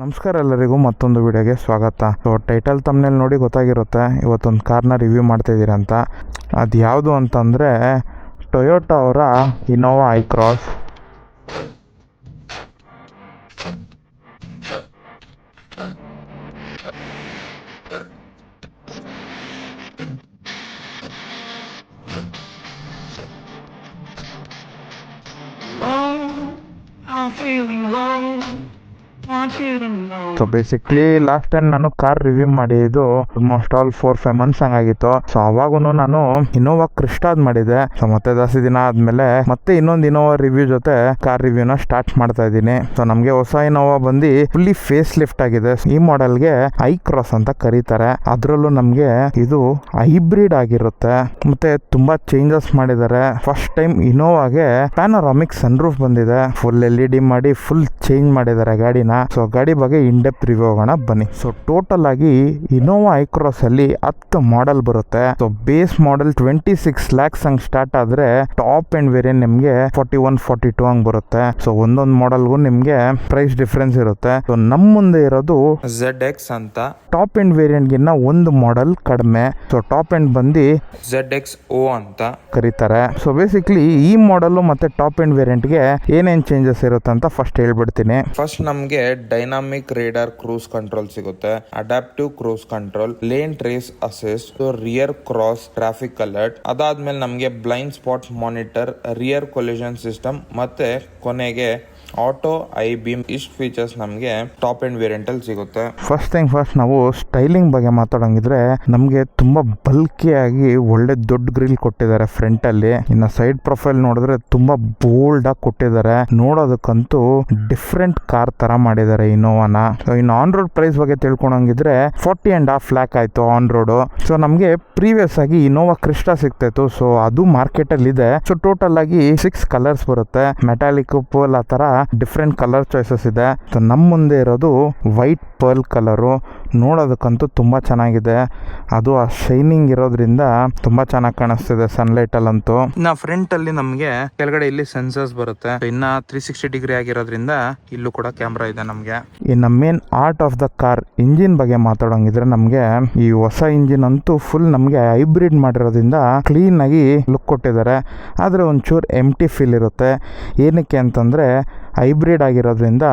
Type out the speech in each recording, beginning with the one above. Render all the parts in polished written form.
ನಮಸ್ಕಾರ ಎಲ್ಲರಿಗೂ ಮತ್ತೊಂದು ವಿಡಿಯೋಗೆ ಸ್ವಾಗತ. ಸೊ ಟೈಟಲ್ ತಮ್ಮನೇಲಿ ನೋಡಿ ಗೊತ್ತಾಗಿರುತ್ತೆ ಇವತ್ತೊಂದು ಕಾರ್ನ ರಿವ್ಯೂ ಮಾಡ್ತಾಯಿದ್ದೀರಿ ಅಂತ. ಅದು ಯಾವುದು ಅಂತಂದರೆ ಟೊಯೋಟಾ ಅವರ Innova I cross. So basically last time ನಾನು ಕಾರ್ ರಿವ್ಯೂ ಮಾಡಿದ್ದು ಆಲ್ಮೋಸ್ಟ್ ಆಲ್ 4-5 ಮಂತ್ಸ್ ಹಂಗಾಗಿತ್ತು. ಸೊ ಅವಾಗೂ ನಾನು ಇನೋವಾ ಕ್ರಿಸ್ಟಾದ್ ಮಾಡಿದೆ. ಸೊ ಮತ್ತೆ ಜಾಸ್ತಿ ದಿನ ಆದ್ಮೇಲೆ ಮತ್ತೆ ಇನ್ನೊಂದು ಇನೋವಾ ರಿವ್ಯೂ ಜೊತೆ ಕಾರ್ ರಿವ್ಯೂನ ಸ್ಟಾರ್ಟ್ ಮಾಡ್ತಾ ಇದ್ದೀನಿ. ಸೊ ನಮಗೆ ಹೊಸ ಇನೋವಾ ಬಂದು ಫುಲ್ಲಿ ಫೇಸ್ ಲಿಫ್ಟ್ ಆಗಿದೆ. ಈ ಮಾಡೆಲ್ಗೆ ಐ ಕ್ರಾಸ್ ಅಂತ ಕರೀತಾರೆ. ಅದರಲ್ಲೂ ನಮಗೆ ಇದು ಹೈಬ್ರಿಡ್ ಆಗಿರುತ್ತೆ ಮತ್ತೆ ತುಂಬಾ ಚೇಂಜಸ್ ಮಾಡಿದ್ದಾರೆ. ಫಸ್ಟ್ ಟೈಮ್ ಇನೋವಾಗೆ ಪ್ಯಾನೋರಾಮಿಕ್ ಸನ್ರೂಫ್ ಬಂದಿದೆ. ಫುಲ್ LED ಮಾಡಿ ಫುಲ್ ಚೇಂಜ್ ಮಾಡಿದ್ದಾರೆ ಗಾಡಿನ. ಸೊ ಗಾಡಿ ಬಗ್ಗೆ ಇನ್ ಡೆಪ್ತ್ ರಿವ್ಯೂ ಹೋಗೋಣ ಬನ್ನಿ. ಸೊ ಟೋಟಲ್ ಆಗಿ ಇನೋವಾ ಐ ಕ್ರಾಸ್ ಅಲ್ಲಿ 10 ಮಾಡೆಲ್ ಬರುತ್ತೆ. ಸೊ ಬೇಸ್ ಮಾಡೆಲ್ 26 lakhs ಹಂಗ್ ಸ್ಟಾರ್ಟ್ ಆದ್ರೆ ಟಾಪ್ ಅಂಡ್ ವೇರಿಯಂಟ್ ನಿಮ್ಗೆ 41-42 ಹಂಗ್ ಬರುತ್ತೆ. ಸೊ ಒಂದೊಂದು ಮಾಡೆಲ್ಗೂ ನಿಮ್ಗೆ ಪ್ರೈಸ್ ಡಿಫ್ರೆನ್ಸ್ ಇರುತ್ತೆ. ಸೊ ನಮ್ಮ ಮುಂದೆ ಇರೋದು ZX ಅಂತ ಟಾಪ್ ಎಂಡ್ ವೇರಿಯಂಟ್ ಗಿನ್ನ ಒಂದು ಮಾಡೆಲ್ ಕಡಿಮೆ. ಸೊ ಟಾಪ್ ಎಂಡ್ ಬಂದು ZXO ಅಂತ ಕರೀತಾರೆ. ಸೊ ಬೇಸಿಕ್ಲಿ ಈ ಮಾಡೆಲ್ ಮತ್ತೆ ಟಾಪ್ ಎಂಡ್ ವೇರಿಯಂಟ್ ಗೆ ಏನೇನ್ ಚೇಂಜಸ್ ಇರುತ್ತೆ ಅಂತ ಫಸ್ಟ್ ಹೇಳ್ಬಿಡ್ತೀನಿ. ಫಸ್ಟ್ ನಮ್ಗೆ ಡೈನಾಮಿಕ್ ರೇಡಾರ್ ಕ್ರೂಸ್ ಕಂಟ್ರೋಲ್ ಸಿಗುತ್ತೆ, adaptive cruise control, lane trace assist, rear cross traffic alert. ಅದಾದ್ಮೇಲೆ ನಮ್ಗೆ blind spot monitor, rear collision system ಮತ್ತೆ ಕೊನೆಗೆ ಆಟೋ ಐ ಬೀಮ್. ಇಷ್ಟು ಫೀಚರ್ಸ್ ನಮಗೆ ಟಾಪ್ ಎಂಡ್ ವೇರಿಯಂಟ್ ಅಲ್ಲಿ ಸಿಗುತ್ತೆ. ಫಸ್ಟ್ ನಾವು ಸ್ಟೈಲಿಂಗ್ ಬಗ್ಗೆ ಮಾತಾಡೋಂಗಿದ್ರೆ ನಮಗೆ ತುಂಬಾ ಬಲ್ಕಿಯಾಗಿ ಒಳ್ಳೆ ದೊಡ್ಡ ಗ್ರಿಲ್ ಕೊಟ್ಟಿದ್ದಾರೆ ಫ್ರಂಟ್ ಅಲ್ಲಿ. ಇನ್ನು ಸೈಡ್ ಪ್ರೊಫೈಲ್ ನೋಡಿದ್ರೆ ತುಂಬಾ ಬೋಲ್ಡ್ ಆಗಿ ಕೊಟ್ಟಿದ್ದಾರೆ. ನೋಡೋದಕ್ಕಂತೂ ಡಿಫ್ರೆಂಟ್ ಕಾರ್ ತರ ಮಾಡಿದ್ದಾರೆ ಇನೋವಾನ. ಇನ್ನು ಆನ್ ರೋಡ್ ಪ್ರೈಸ್ ಬಗ್ಗೆ ತಿಳ್ಕೊಳಂಗಿದ್ರೆ 40.5 lakh ಆಯ್ತು ಆನ್ ರೋಡ್. ಸೊ ನಮಗೆ ಪ್ರೀವಿಯಸ್ ಆಗಿ ಇನೋವಾ ಕ್ರಿಸ್ಟಾ ಸಿಗ್ತಾ ಇತ್ತು. ಸೊ ಅದು ಮಾರ್ಕೆಟ್ ಅಲ್ಲಿ ಇದೆ. ಸೊ ಟೋಟಲ್ ಆಗಿ 6 ಕಲರ್ಸ್ ಬರುತ್ತೆ. ಮೆಟಾಲಿಕ್, ಪರ್ಲ್, ಆ ತರ ಡಿಫ್ರೆಂಟ್ ಕಲರ್ ಚಾಯ್ಸಸ್ ಇದೆ. ಸೊ ನಮ್ಮ ಮುಂದೆ ಇರೋದು ವೈಟ್ ಪರ್ಲ್ ಕಲರು. ನೋಡೋದಕ್ಕಂತೂ ತುಂಬಾ ಚೆನ್ನಾಗಿದೆ. ಅದು ಆ ಶೈನಿಂಗ್ ಇರೋದ್ರಿಂದ ತುಂಬಾ ಚೆನ್ನಾಗಿ ಕಾಣಿಸ್ತಿದೆ ಸನ್ಲೈಟ್ ಅಲ್ಲಂತೂ. ಇನ್ನ ಫ್ರಂಟ್ ಅಲ್ಲಿ ನಮಗೆ ಕೆಳಗಡೆ ಇಲ್ಲಿ ಸೆನ್ಸರ್ಸ್ ಬರುತ್ತೆ. ಇನ್ನ 360 ಡಿಗ್ರಿ ಆಗಿರೋದ್ರಿಂದ ಇಲ್ಲೂ ಕೂಡ ಕ್ಯಾಮ್ರಾ ಇದೆ ನಮಗೆ. ಇನ್ನು main art of the car engine ಬಗ್ಗೆ ಮಾತಾಡೋಂಗಿದ್ರೆ ನಮಗೆ ಈ ಹೊಸ ಇಂಜಿನ್ ಅಂತೂ ಫುಲ್ ನಮಗೆ ಹೈಬ್ರಿಡ್ ಮಾಡಿರೋದ್ರಿಂದ ಕ್ಲೀನ್ ಆಗಿ ಲುಕ್ ಕೊಟ್ಟಿದ್ದಾರೆ. ಆದ್ರೆ ಒಂಚೂರು ಎಂಟಿ ಫೀಲ್ ಇರುತ್ತೆ. ಏನಕ್ಕೆ ಅಂತಂದ್ರೆ ಹೈಬ್ರಿಡ್ ಆಗಿರೋದ್ರಿಂದ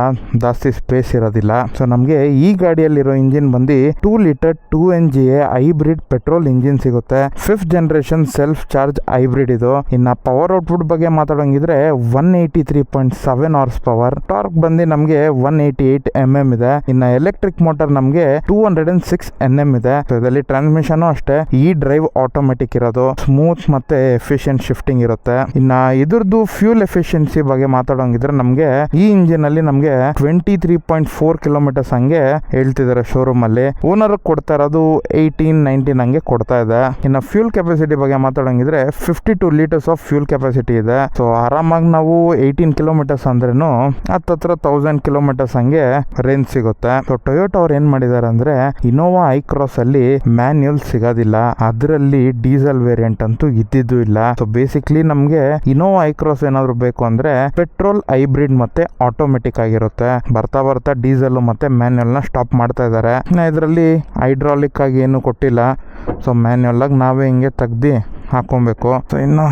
ಜಾಸ್ತಿ ಸ್ಪೇಸ್ ಇರೋದಿಲ್ಲ. ಸೊ ನಮಗೆ ಈ ಗಾಡಿಯಲ್ಲಿರೋ ಇಂಜಿನ್ ಬಂದು 2 litre 2 NGA hybrid petrol engine ಸಿಗುತ್ತೆ. 5th generation self charge hybrid ಇದು. ಇನ್ನು ಪವರ್ ಔಟ್ಪುಟ್ ಬಗ್ಗೆ ಮಾತಾಡೋಂಗಿದ್ರೆ 183.7 ಹಾರ್ಸ್ ಪವರ್. ಟಾರ್ಕ್ ಬಂದು ನಮಗೆ 188 mm ಇದೆ. ಇನ್ನು ಎಲೆಕ್ಟ್ರಿಕ್ ಮೋಟರ್ ನಮಗೆ 206 Nm ಇದೆ. ಸೊ ಇದರಲ್ಲಿ ಟ್ರಾನ್ಸ್ಮಿಷನ್ ಅಷ್ಟೇ ಈ ಡ್ರೈವ್ ಆಟೋಮೆಟಿಕ್ ಇರೋದು. ಸ್ಮೂತ್ ಮತ್ತೆ ಎಫಿಷಿಯಂಟ್ ಶಿಫ್ಟಿಂಗ್ ಇರುತ್ತೆ. ಇನ್ನು ಇದ್ರದ್ದು ಫ್ಯೂಲ್ ಎಫಿಷಿಯನ್ಸಿ ಬಗ್ಗೆ ಮಾತಾಡೋಂಗಿದ್ರೆ ನಮಗೆ ಈ ಇಂಜಿನ್ ಅಲ್ಲಿ ನಮಗೆ 23.4 ಕಿಲೋಮೀಟರ್ಸ್ ಹಂಗೆ ಹೇಳ್ತಿದ್ದಾರೆ ಶೋರೂಮ್ ಅಲ್ಲಿ. ಓನರ್ ಕೊಡ್ತಾ ಇರೋದು 18-19 ಹಂಗೆ ಕೊಡ್ತಾ ಇದೆ. ಇನ್ನು ಫ್ಯೂಲ್ ಕೆಪಾಸಿಟಿ ಬಗ್ಗೆ ಮಾತಾಡೋಂಗಿದ್ರೆ 52 ಲೀಟರ್ಸ್ ಆಫ್ ಫ್ಯೂಲ್ ಕೆಪಾಸಿಟಿ ಇದೆ. ಸೊ ಆರಾಮಾಗಿ ನಾವು 18 ಕಿಲೋಮೀಟರ್ಸ್ ಅಂದ್ರೇನು ಹತ್ತತ್ರ 1000 ಕಿಲೋಮೀಟರ್ಸ್ ಹಂಗೆ ರೇಂಜ್ ಸಿಗುತ್ತೆ. ಸೊ ಟೊಯೋಟಾ ಅವ್ರು ಏನ್ ಮಾಡಿದ್ದಾರೆ ಅಂದ್ರೆ ಇನೋವಾ ಐ ಕ್ರಾಸ್ ಅಲ್ಲಿ ಮ್ಯಾನ್ಯುಯಲ್ ಸಿಗೋದಿಲ್ಲ. ಅದರಲ್ಲಿ ಡೀಸೆಲ್ ವೇರಿಯಂಟ್ ಅಂತೂ ಇದ್ದಿದ್ದು ಇಲ್ಲ. ಸೊ ಬೇಸಿಕ್ಲಿ ನಮ್ಗೆ ಇನೋವಾ ಐ ಕ್ರಾಸ್ ಏನಾದ್ರು ಬೇಕು ಅಂದ್ರೆ ಪೆಟ್ರೋಲ್ ಹೈಬ್ರಿಡ್ ಮತ್ತೆ ಆಟೋಮೆಟಿಕ್ ಆಗಿರುತ್ತೆ. ಬರ್ತಾ ಡೀಸೆಲ್ ಮತ್ತೆ ಮ್ಯಾನ್ಯುಯಲ್ ನ ಸ್ಟಾಪ್ ಮಾಡ್ತಾ ಇದ್ದಾರೆ. ಇದರಲ್ಲಿ ಹೈಡ್ರಾಲಿಕ್ ಆಗಿ ಏನು ಕೊಟ್ಟಿಲ್ಲ. ಸೊ ಮ್ಯಾನ್ಯುಯಲ್ ಆಗಿ ನಾವೇ ಹಿಂಗೆ ತೆಗ್ದು ಹಾಕೊಬೇಕು. ಸೊ ಇನ್ನು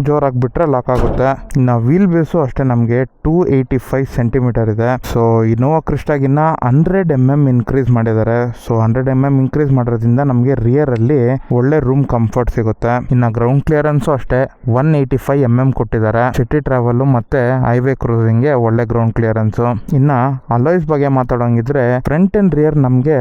ಜೋರಾಗಿ ಬಿಟ್ರೆ ಲಾಕ್ ಆಗುತ್ತೆ. ಇನ್ನು ವೀಲ್ ಬೇಸು ಅಷ್ಟೇ ನಮಗೆ 285 ಸೆಂಟಿಮೀಟರ್ ಇದೆ. ಸೊ ಇನೋವಾ ಕ್ರಿಸ್ಟಾಗಿನ್ನ 100 mm ಇನ್ಕ್ರೀಸ್ ಮಾಡಿದ್ದಾರೆ. ಸೊ 100 mm ಇನ್ಕ್ರೀಸ್ ಮಾಡೋದ್ರಿಂದ ನಮಗೆ ರಿಯರ್ ಅಲ್ಲಿ ಒಳ್ಳೆ ರೂಮ್ ಕಂಫರ್ಟ್ ಸಿಗುತ್ತೆ. ಇನ್ನು ಗ್ರೌಂಡ್ ಕ್ಲಿಯರೆನ್ಸ್ ಅಷ್ಟೇ 185 mm ಕೊಟ್ಟಿದ್ದಾರೆ. ಸಿಟಿ ಟ್ರಾವೆಲ್ ಮತ್ತೆ ಹೈವೇ ಕ್ರೂಸಿಂಗ್ ಗೆ ಒಳ್ಳೆ ಗ್ರೌಂಡ್ ಕ್ಲಿಯರೆನ್ಸ್. ಇನ್ನ ಅಲಾಯ್ಸ್ ಬಗ್ಗೆ ಮಾತಾಡೋಂಗಿದ್ರೆ ಫ್ರಂಟ್ ಅಂಡ್ ರಿಯರ್ ನಮಗೆ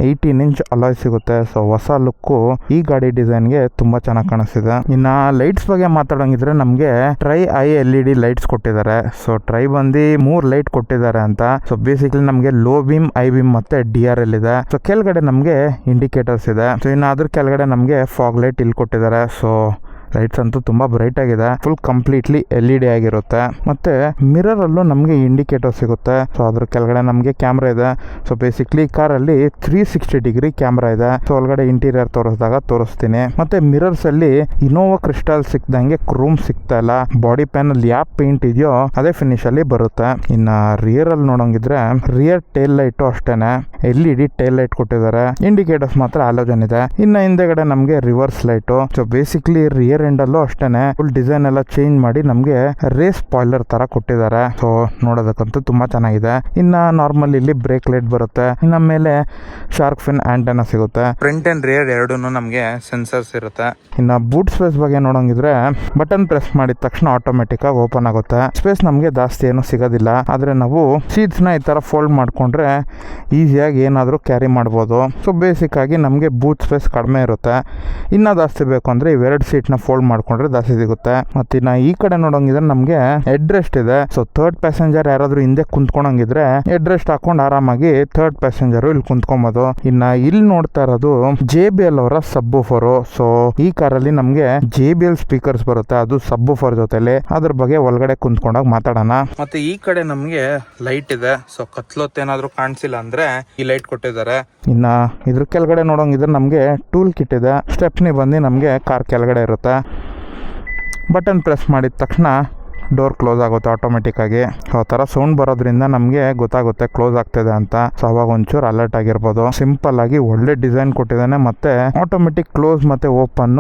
18 inch ಅಲಾಯ್ ಸಿಗುತ್ತೆ. ಸೊ ಹೊಸ ಲುಕ್ಕು ಈ ಗಾಡಿ ಡಿಸೈನ್ಗೆ ತುಂಬಾ ಚೆನ್ನಾಗಿ ಕಾಣಿಸ್ತಿದೆ. ಇನ್ನ ಲೈಟ್ಸ್ ಬಗ್ಗೆ ಮಾತಾಡೋಂಗಿದ್ರೆ ನಮಗೆ ಟ್ರೈ ಐ LED ಲೈಟ್ಸ್ ಕೊಟ್ಟಿದ್ದಾರೆ. ಸೊ ಟ್ರೈ ಬಂದು 3 ಲೈಟ್ ಕೊಟ್ಟಿದ್ದಾರೆ ಅಂತ. ಸೊ ಬೇಸಿಕಲಿ ನಮಗೆ ಲೋ ಬೀಮ್, ಐ ಬೀಮ್ ಮತ್ತೆ DRL ಇದೆ. ಸೊ ಕೆಳಗಡೆ ನಮಗೆ ಇಂಡಿಕೇಟರ್ಸ್ ಇದೆ. ಸೊ ಇನ್ನು ಅದ್ರ ಕೆಳಗಡೆ ನಮಗೆ ಫಾಗ್ ಲೈಟ್ ಇಲ್ಲಿ ಕೊಟ್ಟಿದ್ದಾರೆ. ಸೊ ಲೈಟ್ಸ್ ಅಂತೂ ತುಂಬಾ ಬ್ರೈಟ್ ಆಗಿದೆ, ಫುಲ್ ಕಂಪ್ಲೀಟ್ಲಿ LED ಆಗಿರುತ್ತೆ. ಮತ್ತೆ ಮಿರರ್ ಅಲ್ಲೂ ನಮಗೆ ಇಂಡಿಕೇಟರ್ ಸಿಗುತ್ತೆ. ಸೊ ಅದ್ರ ಕೆಳಗಡೆ ನಮಗೆ ಕ್ಯಾಮ್ರಾ ಇದೆ. ಸೊ ಬೇಸಿಕ್ಲಿ ಕಾರಲ್ಲಿ 360 ಡಿಗ್ರಿ ಕ್ಯಾಮ್ರಾ ಇದೆ. ಸೊ ಒಳಗಡೆ ಇಂಟೀರಿಯರ್ ತೋರಿಸಿದಾಗ ತೋರಿಸ್ತೀನಿ. ಮತ್ತೆ ಮಿರರ್ಸ್ ಅಲ್ಲಿ ಇನೋವಾ ಕ್ರಿಸ್ಟಲ್ ಸಿಕ್ದಂಗೆ ಕ್ರೋಮ್ ಸಿಗ್ತಾ ಇಲ್ಲ. ಬಾಡಿ ಪ್ಯಾನಲ್ ಯಾವ ಪೇಂಟ್ ಇದೆಯೋ ಅದೇ ಫಿನಿಶ್ ಅಲ್ಲಿ ಬರುತ್ತೆ. ಇನ್ನ ರಿಯರ್ ಅಲ್ಲಿ ನೋಡಂಗಿದ್ರೆ ರಿಯರ್ ಟೇಲ್ ಲೈಟ್ ಅಷ್ಟೇನೆ LED ಟೇಲ್ ಲೈಟ್ ಕೊಟ್ಟಿದ್ದಾರೆ. ಇಂಡಿಕೇಟರ್ಸ್ ಮಾತ್ರ ಆಲೋಜನ್ ಇದೆ. ಇನ್ನ ಹಿಂದೆಗಡೆ ನಮಗೆ reverse light. So basically rear end ಅಲ್ಲೂ ಅಷ್ಟೇನೆ ಫುಲ್ ಡಿಸೈನ್ ಎಲ್ಲ ಚೇಂಜ್ ಮಾಡಿ ನಮಗೆ ರೇಸ್ ಸ್ಪಾಯ್ಲರ್ ತರ ಕೊಟ್ಟಿದ್ದಾರೆ. ಸೊ ನೋಡೋದಕ್ಕಂತೂ ತುಂಬಾ ಚೆನ್ನಾಗಿದೆ. ಇನ್ನ ನಾರ್ಮಲ್ ಇಲ್ಲಿ ಬ್ರೇಕ್ ಲೈಟ್ ಬರುತ್ತೆ. ಇನ್ನ ಮೇಲೆ ಶಾರ್ಕ್ ಫಿನ್ ಆಂಟೆನಾ ಸಿಗುತ್ತೆ. ಫ್ರಂಟ್ ಅಂಡ್ ರಿಯರ್ ಎರಡೂ ನಮಗೆ ಸೆನ್ಸರ್ಸ್ ಇರುತ್ತೆ. ಇನ್ನ ಬೂಟ್ ಸ್ಪೇಸ್ ಬಗ್ಗೆ ನೋಡಂಗಿದ್ರೆ ಬಟನ್ ಪ್ರೆಸ್ ಮಾಡಿದ ತಕ್ಷಣ ಆಟೋಮೆಟಿಕ್ ಆಗಿ ಓಪನ್ ಆಗುತ್ತೆ. ಸ್ಪೇಸ್ ನಮಗೆ ಜಾಸ್ತಿ ಏನು ಸಿಗೋದಿಲ್ಲ. ಆದ್ರೆ ನಾವು ಸೀಟ್ಸ್ ನ ಈ ತರ ಫೋಲ್ಡ್ ಮಾಡ್ಕೊಂಡ್ರೆ ಈಸಿಯಾಗಿ ಏನಾದರೂ ಕ್ಯಾರಿ ಮಾಡ್ಬೋದು. ಸೊ ಬೇಸಿಕ್ ಆಗಿ ನಮಗೆ ಬೂಟ್ ಸ್ಪೇಸ್ ಕಡಿಮೆ ಇರುತ್ತೆ. ಇನ್ನ ಜಾಸ್ತಿ ಬೇಕು ಅಂದ್ರೆ ಇವೆರಡು ಸೀಟ್ ನ ಫೋಲ್ಡ್ ಮಾಡ್ಕೊಂಡ್ರೆ ಜಾಸ್ತಿ ಸಿಗುತ್ತೆ. ಮತ್ತೆ ಇನ್ನ ಈ ಕಡೆ ನೋಡಂಗಿದ್ರೆ ನಮಗೆ ಹೆಡ್ ರೆಸ್ಟ್ ಇದೆ. ಸೊ ಥರ್ಡ್ ಪ್ಯಾಸೆಂಜರ್ ಯಾರಾದ್ರೂ ಹಿಂದೆ ಕುಂತ್ಕೊಂಡಂಗಿದ್ರೆ ಹೆಡ್ ರೆಸ್ಟ್ ಹಾಕೊಂಡು ಆರಾಮಾಗಿ ಥರ್ಡ್ ಪ್ಯಾಸೆಂಜರ್ ಇಲ್ಲಿ ಕುಂತ್ಕೊಬೋದು. ಇನ್ನ ಇಲ್ಲಿ ನೋಡ್ತಾ ಇರೋದು JBL ಅವರ ಸಬ್ವೂಫರ್. ಸೊ ಈ ಕಾರಲ್ಲಿ ನಮಗೆ JBL ಸ್ಪೀಕರ್ಸ್ ಬರುತ್ತೆ, ಅದು ಸಬ್ವೂಫರ್ ಜೊತೆಲಿ. ಅದ್ರ ಬಗ್ಗೆ ಒಳಗಡೆ ಕುಂತ್ಕೊಂಡಾಗ ಮಾತಾಡೋಣ. ಮತ್ತೆ ಈ ಕಡೆ ನಮಗೆ ಲೈಟ್ ಇದೆ. ಸೊ ಕತ್ಲೊತ್ತೇನಾದ್ರೂ ಕಾಣಿಸಿಲ್ಲ ಅಂದ್ರೆ ಈ ಲೈಟ್ ಕೊಟ್ಟಿದ್ದಾರೆ. ಇನ್ನ ಇದ್ರ ಕೆಳಗಡೆ ನೋಡೋಂಗಿದ್ರೆ ನಮಗೆ ಟೂಲ್ ಕಿಟ್ ಇದೆ. ಸ್ಟೆಪ್ನಿ ಬಂದು ನಮಗೆ ಕಾರ್ ಕೆಳಗಡೆ ಇರುತ್ತೆ. ಬಟನ್ ಪ್ರೆಸ್ ಮಾಡಿದ ತಕ್ಷಣ ಡೋರ್ ಕ್ಲೋಸ್ ಆಗುತ್ತೆ ಆಟೋಮೆಟಿಕ್ ಆಗಿ. ಆ ಥರ ಸೌಂಡ್ ಬರೋದ್ರಿಂದ ನಮಗೆ ಗೊತ್ತಾಗುತ್ತೆ ಕ್ಲೋಸ್ ಆಗ್ತಿದೆ ಅಂತ. ಸೊ ಅವಾಗ ಒಂಚೂರು ಅಲರ್ಟ್ ಆಗಿರ್ಬೋದು. ಸಿಂಪಲ್ ಆಗಿ ಒಳ್ಳೆ ಡಿಸೈನ್ ಕೊಟ್ಟಿದ್ದಾನೆ. ಮತ್ತೆ ಆಟೋಮೆಟಿಕ್ ಕ್ಲೋಸ್ ಮತ್ತೆ ಓಪನ್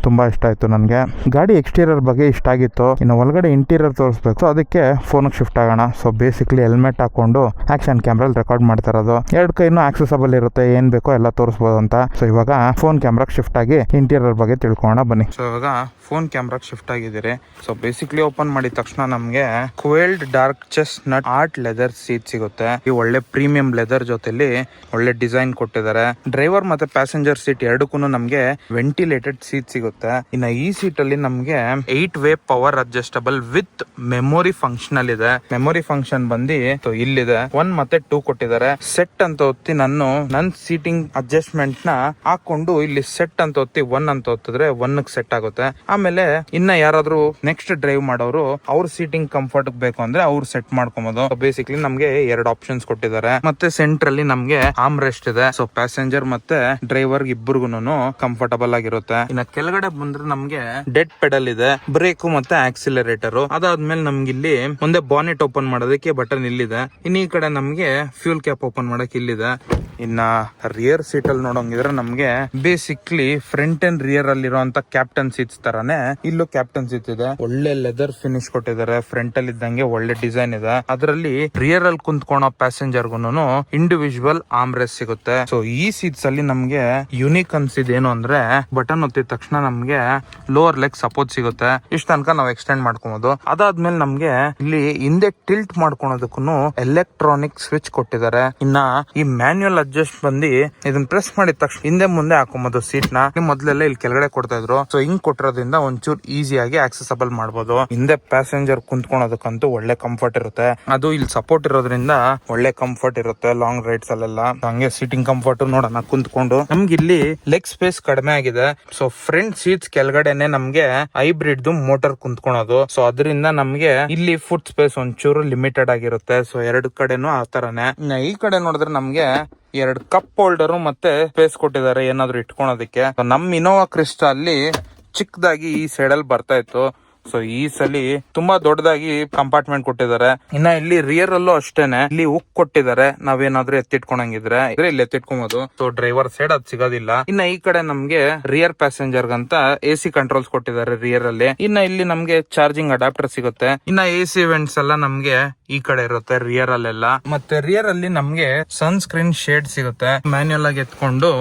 ತುಂಬಾ ಇಷ್ಟ ಆಯ್ತು ನನಗೆ. ಗಾಡಿ ಎಕ್ಸ್ಟೀರಿಯರ್ ಬಗ್ಗೆ ಇಷ್ಟ ಆಗಿತ್ತು. ಇನ್ನು ಒಳಗಡೆ ಇಂಟೀರಿಯರ್ ತೋರಿಸ್ಬೇಕು. ಸೊ ಅದಕ್ಕೆ ಫೋನ್ಗೆ ಶಿಫ್ಟ್ ಆಗೋಣ. ಸೊ ಬೇಸಿಕ್ಲಿ ಹೆಲ್ಮೆಟ್ ಹಾಕೊಂಡು ಆಕ್ಷನ್ ಕ್ಯಾಮ್ರಲ್ಲಿ ರೆಕಾರ್ಡ್ ಮಾಡ್ತಾ ಇರೋದು. ಎರಡು ಕೈನೂ ಆಕ್ಸೆಸಬಲ್ ಇರುತ್ತೆ, ಏನ್ ಬೇಕೋ ಎಲ್ಲ ತೋರಿಸ್ಬೋದು ಅಂತ. ಸೊ ಇವಾಗ ಫೋನ್ ಕ್ಯಾಮ್ರಾಗೆ ಶಿಫ್ಟ್ ಆಗಿ ಇಂಟೀರಿಯರ್ ಬಗ್ಗೆ ತಿಳ್ಕೊಳ್ಳೋಣ ಬನ್ನಿ. ಸೊ ಇವಾಗ ಫೋನ್ ಕ್ಯಾಮ್ರಾಗೆ ಶಿಫ್ಟ್ ಆಗಿದ್ದೀರಿ. ಸೊ ಬೇಸಿಕ್ಲಿ ಓಪನ್ ಮಾಡಿದ ತಕ್ಷಣ ನಮಗೆ quilted dark chestnut art leather seat ಸಿಗುತ್ತೆ. ಈ ಒಳ್ಳೆ ಪ್ರೀಮಿಯಂ ಲೆದರ್ ಜೊತೆಲಿ ಒಳ್ಳೆ ಡಿಸೈನ್ ಕೊಟ್ಟಿದ್ದಾರೆ. ಡ್ರೈವರ್ ಮತ್ತೆ ಪ್ಯಾಸೆಂಜರ್ ಸೀಟ್ ಎರಡಕ್ಕೂ ನಮಗೆ ವೆಂಟಿಲೇಟೆಡ್ ಸೀಟ್ ಸಿಗುತ್ತೆ. ಇನ್ನು ಈ ಸೀಟ್ ಅಲ್ಲಿ ನಮಗೆ 8 way power adjustable with memory functional ಇದೆ. ಮೆಮೊರಿ ಫಂಕ್ಷನ್ ಬಂದು ಇಲ್ಲಿದೆ 1 ಮತ್ತೆ 2 ಕೊಟ್ಟಿದ್ದಾರೆ. ಸೆಟ್ ಅಂತ ಒತ್ತಿ ನನ್ನ ಸೀಟಿಂಗ್ ಅಡ್ಜಸ್ಟ್ಮೆಂಟ್ ನ ಹಾಕೊಂಡು ಇಲ್ಲಿ ಸೆಟ್ ಅಂತ ಒತ್ತಿ 1 ಅಂತ ಒತ್ತಿದ್ರೆ 1 ಸೆಟ್ ಆಗುತ್ತೆ. ಆಮೇಲೆ ಇನ್ನ ಯಾರಾದ್ರೂ ನೆಕ್ಸ್ಟ್ ಡ್ರೈವ್ ಮಾಡೋರು ಅವ್ರ ಸೀಟಿಂಗ್ ಕಂಫರ್ಟ್ ಬೇಕು ಅಂದ್ರೆ ಅವ್ರು ಸೆಟ್ ಮಾಡ್ಕೊಬಹುದು. ಬೇಸಿಕ್ಲಿ ನಮ್ಗೆ 2 ಆಪ್ಷನ್ಸ್ ಕೊಟ್ಟಿದ್ದಾರೆ. ಮತ್ತೆ ಸೆಂಟರ್ ಅಲ್ಲಿ ನಮ್ಗೆ ಆರ್ಮ್ ರೆಸ್ಟ್ ಇದೆ. ಸೊ ಪ್ಯಾಸೆಂಜರ್ ಮತ್ತೆ ಡ್ರೈವರ್ ಇಬ್ಬರಿಗೂ ಕಂಫರ್ಟಬಲ್ ಆಗಿರುತ್ತೆ. ಇನ್ನ ಕೆಳಗಡೆ ಬಂದ್ರೆ ನಮ್ಗೆ ಡೆಡ್ ಪೆಡಲ್ ಇದೆ, ಬ್ರೇಕ್ ಮತ್ತೆ ಆಕ್ಸಿಲರೇಟರ್. ಅದಾದ್ಮೇಲೆ ನಮ್ಗೆ ಇಲ್ಲಿ ಮುಂದೆ ಬಾನೆಟ್ ಓಪನ್ ಮಾಡೋದಕ್ಕೆ ಬಟನ್ ಇಲ್ಲಿದೆ. ಇನ್ನು ಈ ಕಡೆ ನಮ್ಗೆ ಫ್ಯೂಲ್ ಕ್ಯಾಪ್ ಓಪನ್ ಮಾಡಕ್ ಇಲ್ಲಿದೆ. ಇನ್ನ ರಿಯರ್ ಸೀಟ್ ಅಲ್ಲಿ ನೋಡೋಂಗಿದ್ರೆ ನಮ್ಗೆ ಬೇಸಿಕ್ಲಿ ಫ್ರಂಟ್ ಅಂಡ್ ರಿಯರ್ ಅಲ್ಲಿ ಇರುವಂತ ಕ್ಯಾಪ್ಟನ್ ಸೀಟ್ಸ್ ತರಾನೇ ಇಲ್ಲೂ ಕ್ಯಾಪ್ಟನ್ ಸೀಟ್ ಇದೆ. ಒಳ್ಳೆ ಲೆದರ್ ಫಿನಿಶ್ ಕೊಟ್ಟಿದ್ದಾರೆ. ಫ್ರಂಟ್ ಅಲ್ಲಿ ಇದ್ದಂಗೆ ಒಳ್ಳೆ ಡಿಸೈನ್ ಇದೆ. ಅದರಲ್ಲಿ ರಿಯರ್ ಅಲ್ಲಿ ಕುಂತ್ಕೊಳೋ ಪ್ಯಾಸೆಂಜರ್ ಗುನು ಇಂಡಿವಿಜುವಲ್ ಆರ್ಮ್ ರೆಸ್ಟ್ ಸಿಗುತ್ತೆ. ಸೊ ಈ ಸೀಟ್ಸ್ ಅಲ್ಲಿ ನಮ್ಗೆ ಯುನಿಕ್ ಅನ್ಸಿದ್ ಏನು ಅಂದ್ರೆ ಬಟನ್ ಒತ್ತಿದ ತಕ್ಷಣ ನಮ್ಗೆ ಲೋವರ್ ಲೆಗ್ ಸಪೋರ್ಟ್ ಸಿಗುತ್ತೆ. ಇಷ್ಟ ತನಕ ನಾವು ಎಕ್ಸ್ಟೆಂಡ್ ಮಾಡ್ಕೊಬಹುದು. ಅದಾದ್ಮೇಲೆ ನಮ್ಗೆ ಇಲ್ಲಿ ಹಿಂದೆ ಟಿಲ್ಟ್ ಮಾಡ್ಕೊಳೋದಕ್ಕೂ ಎಲೆಕ್ಟ್ರಾನಿಕ್ ಸ್ವಿಚ್ ಕೊಟ್ಟಿದ್ದಾರೆ. ಇನ್ನ ಈ ಮ್ಯಾನ್ಯುಯಲ್ ಅಡ್ಜಸ್ಟ್ ಬಂದು ಇದನ್ನ ಪ್ರೆಸ್ ಮಾಡಿದ ತಕ್ಷಣ ಹಿಂದೆ ಮುಂದೆ ಹಾಕೊಬಹುದು ಸೀಟ್ ನ. ಮೊದ್ಲೆಲ್ಲ ಇಲ್ಲಿ ಕೆಳಗಡೆ ಕೊಡ್ತಾ ಇದ್ರು. ಸೊ ಹಿಂಗ್ ಕೊಟ್ಟಿರೋದ್ರಿಂದ ಒಂಚೂರು ಈಸಿಯಾಗಿ ಆಕ್ಸೆಸಬಲ್ ಮಾಡಬಹುದು. ಹಿಂದೆ ಪ್ಯಾಸೆಂಜರ್ ಕುಂತ್ಕೊಳೋದಕ್ಕಂತೂ ಒಳ್ಳೆ ಕಂಫರ್ಟ್ ಇರುತ್ತೆ. ಅದು ಇಲ್ಲಿ ಸಪೋರ್ಟ್ ಇರೋದ್ರಿಂದ ಒಳ್ಳೆ ಕಂಫರ್ಟ್ ಇರುತ್ತೆ ಲಾಂಗ್ ರೈಡ್ಸ್ ಅಲ್ಲೆಲ್ಲ. ಹಂಗೆ ಸೀಟಿಂಗ್ ಕಂಫರ್ಟ್ ನೋಡೋಣ ಕುಂತ್ಕೊಂಡು. ನಮ್ಗೆ ಇಲ್ಲಿ ಲೆಗ್ ಸ್ಪೇಸ್ ಕಡಿಮೆ ಆಗಿದೆ. ಸೊ ಫ್ರಂಟ್ ಸೀಟ್ಸ್ ಕೆಳಗಡೆನೆ ನಮ್ಗೆ ಹೈಬ್ರಿಡ್ ಮೋಟರ್ ಕುಂತ್ಕೊಳೋದು. ಸೊ ಅದರಿಂದ ನಮ್ಗೆ ಇಲ್ಲಿ ಫುಟ್ ಸ್ಪೇಸ್ ಒಂಚೂರು ಲಿಮಿಟೆಡ್ ಆಗಿರುತ್ತೆ. ಸೊ ಎರಡು ಕಡೆನೂ ಆ ತರನೇ. ಈ ಕಡೆ ನೋಡಿದ್ರೆ ನಮ್ಗೆ 2 ಕಪ್ ಹೋಲ್ಡರ್ ಮತ್ತೆ ಸ್ಪೇಸ್ ಕೊಟ್ಟಿದ್ದಾರೆ ಏನಾದ್ರು ಇಟ್ಕೊಳೋದಕ್ಕೆ. ನಮ್ ಇನೋವಾ ಕ್ರಿಸ್ಟಾ ಅಲ್ಲಿ ಚಿಕ್ಕದಾಗಿ ಈ ಸೈಡ್ ಅಲ್ಲಿ ಬರ್ತಾ ಇತ್ತು. ಸೊ ಈ ಸಲಿ ತುಂಬಾ ದೊಡ್ಡದಾಗಿ ಕಂಪಾರ್ಟ್ಮೆಂಟ್ ಕೊಟ್ಟಿದ್ದಾರೆ. ಇನ್ನ ಇಲ್ಲಿ ರಿಯರ್ ಅಲ್ಲೂ ಅಷ್ಟೇನೆ ಇಲ್ಲಿ ಹುಕ್ ಕೊಟ್ಟಿದ್ದಾರೆ. ನಾವೇನಾದ್ರೂ ಎತ್ತಿಟ್ಕೊಳಂಗಿದ್ರೆ ಇಲ್ಲಿ ಎತ್ತಿಟ್ಕೊಬಹುದು. ಸೊ ಡ್ರೈವರ್ ಸೈಡ್ ಅದ್ ಸಿಗೋದಿಲ್ಲ. ಇನ್ನ ಈ ಕಡೆ ನಮ್ಗೆ ರಿಯರ್ ಪ್ಯಾಸೆಂಜರ್ ಗಂತ AC ಕಂಟ್ರೋಲ್ಸ್ ಕೊಟ್ಟಿದ್ದಾರೆ ರಿಯರ್ ಅಲ್ಲಿ. ಇನ್ನ ಇಲ್ಲಿ ನಮ್ಗೆ ಚಾರ್ಜಿಂಗ್ ಅಡಾಪ್ಟರ್ ಸಿಗುತ್ತೆ. ಇನ್ನ AC ವೆಂಟ್ಸ್ ಎಲ್ಲ ನಮ್ಗೆ ಈ ಕಡೆ ಇರುತ್ತೆ ರಿಯರ್ ಅಲ್ಲೆಲ್ಲ. ಮತ್ತೆ ರಿಯರ್ ಅಲ್ಲಿ ನಮ್ಗೆ ಸನ್ ಸ್ಕ್ರೀನ್ ಶೇಡ್ ಸಿಗುತ್ತೆ. ಮ್ಯಾನ್ಯುಯಲ್ ಆಗಿ ಎತ್ಕೊಂಡು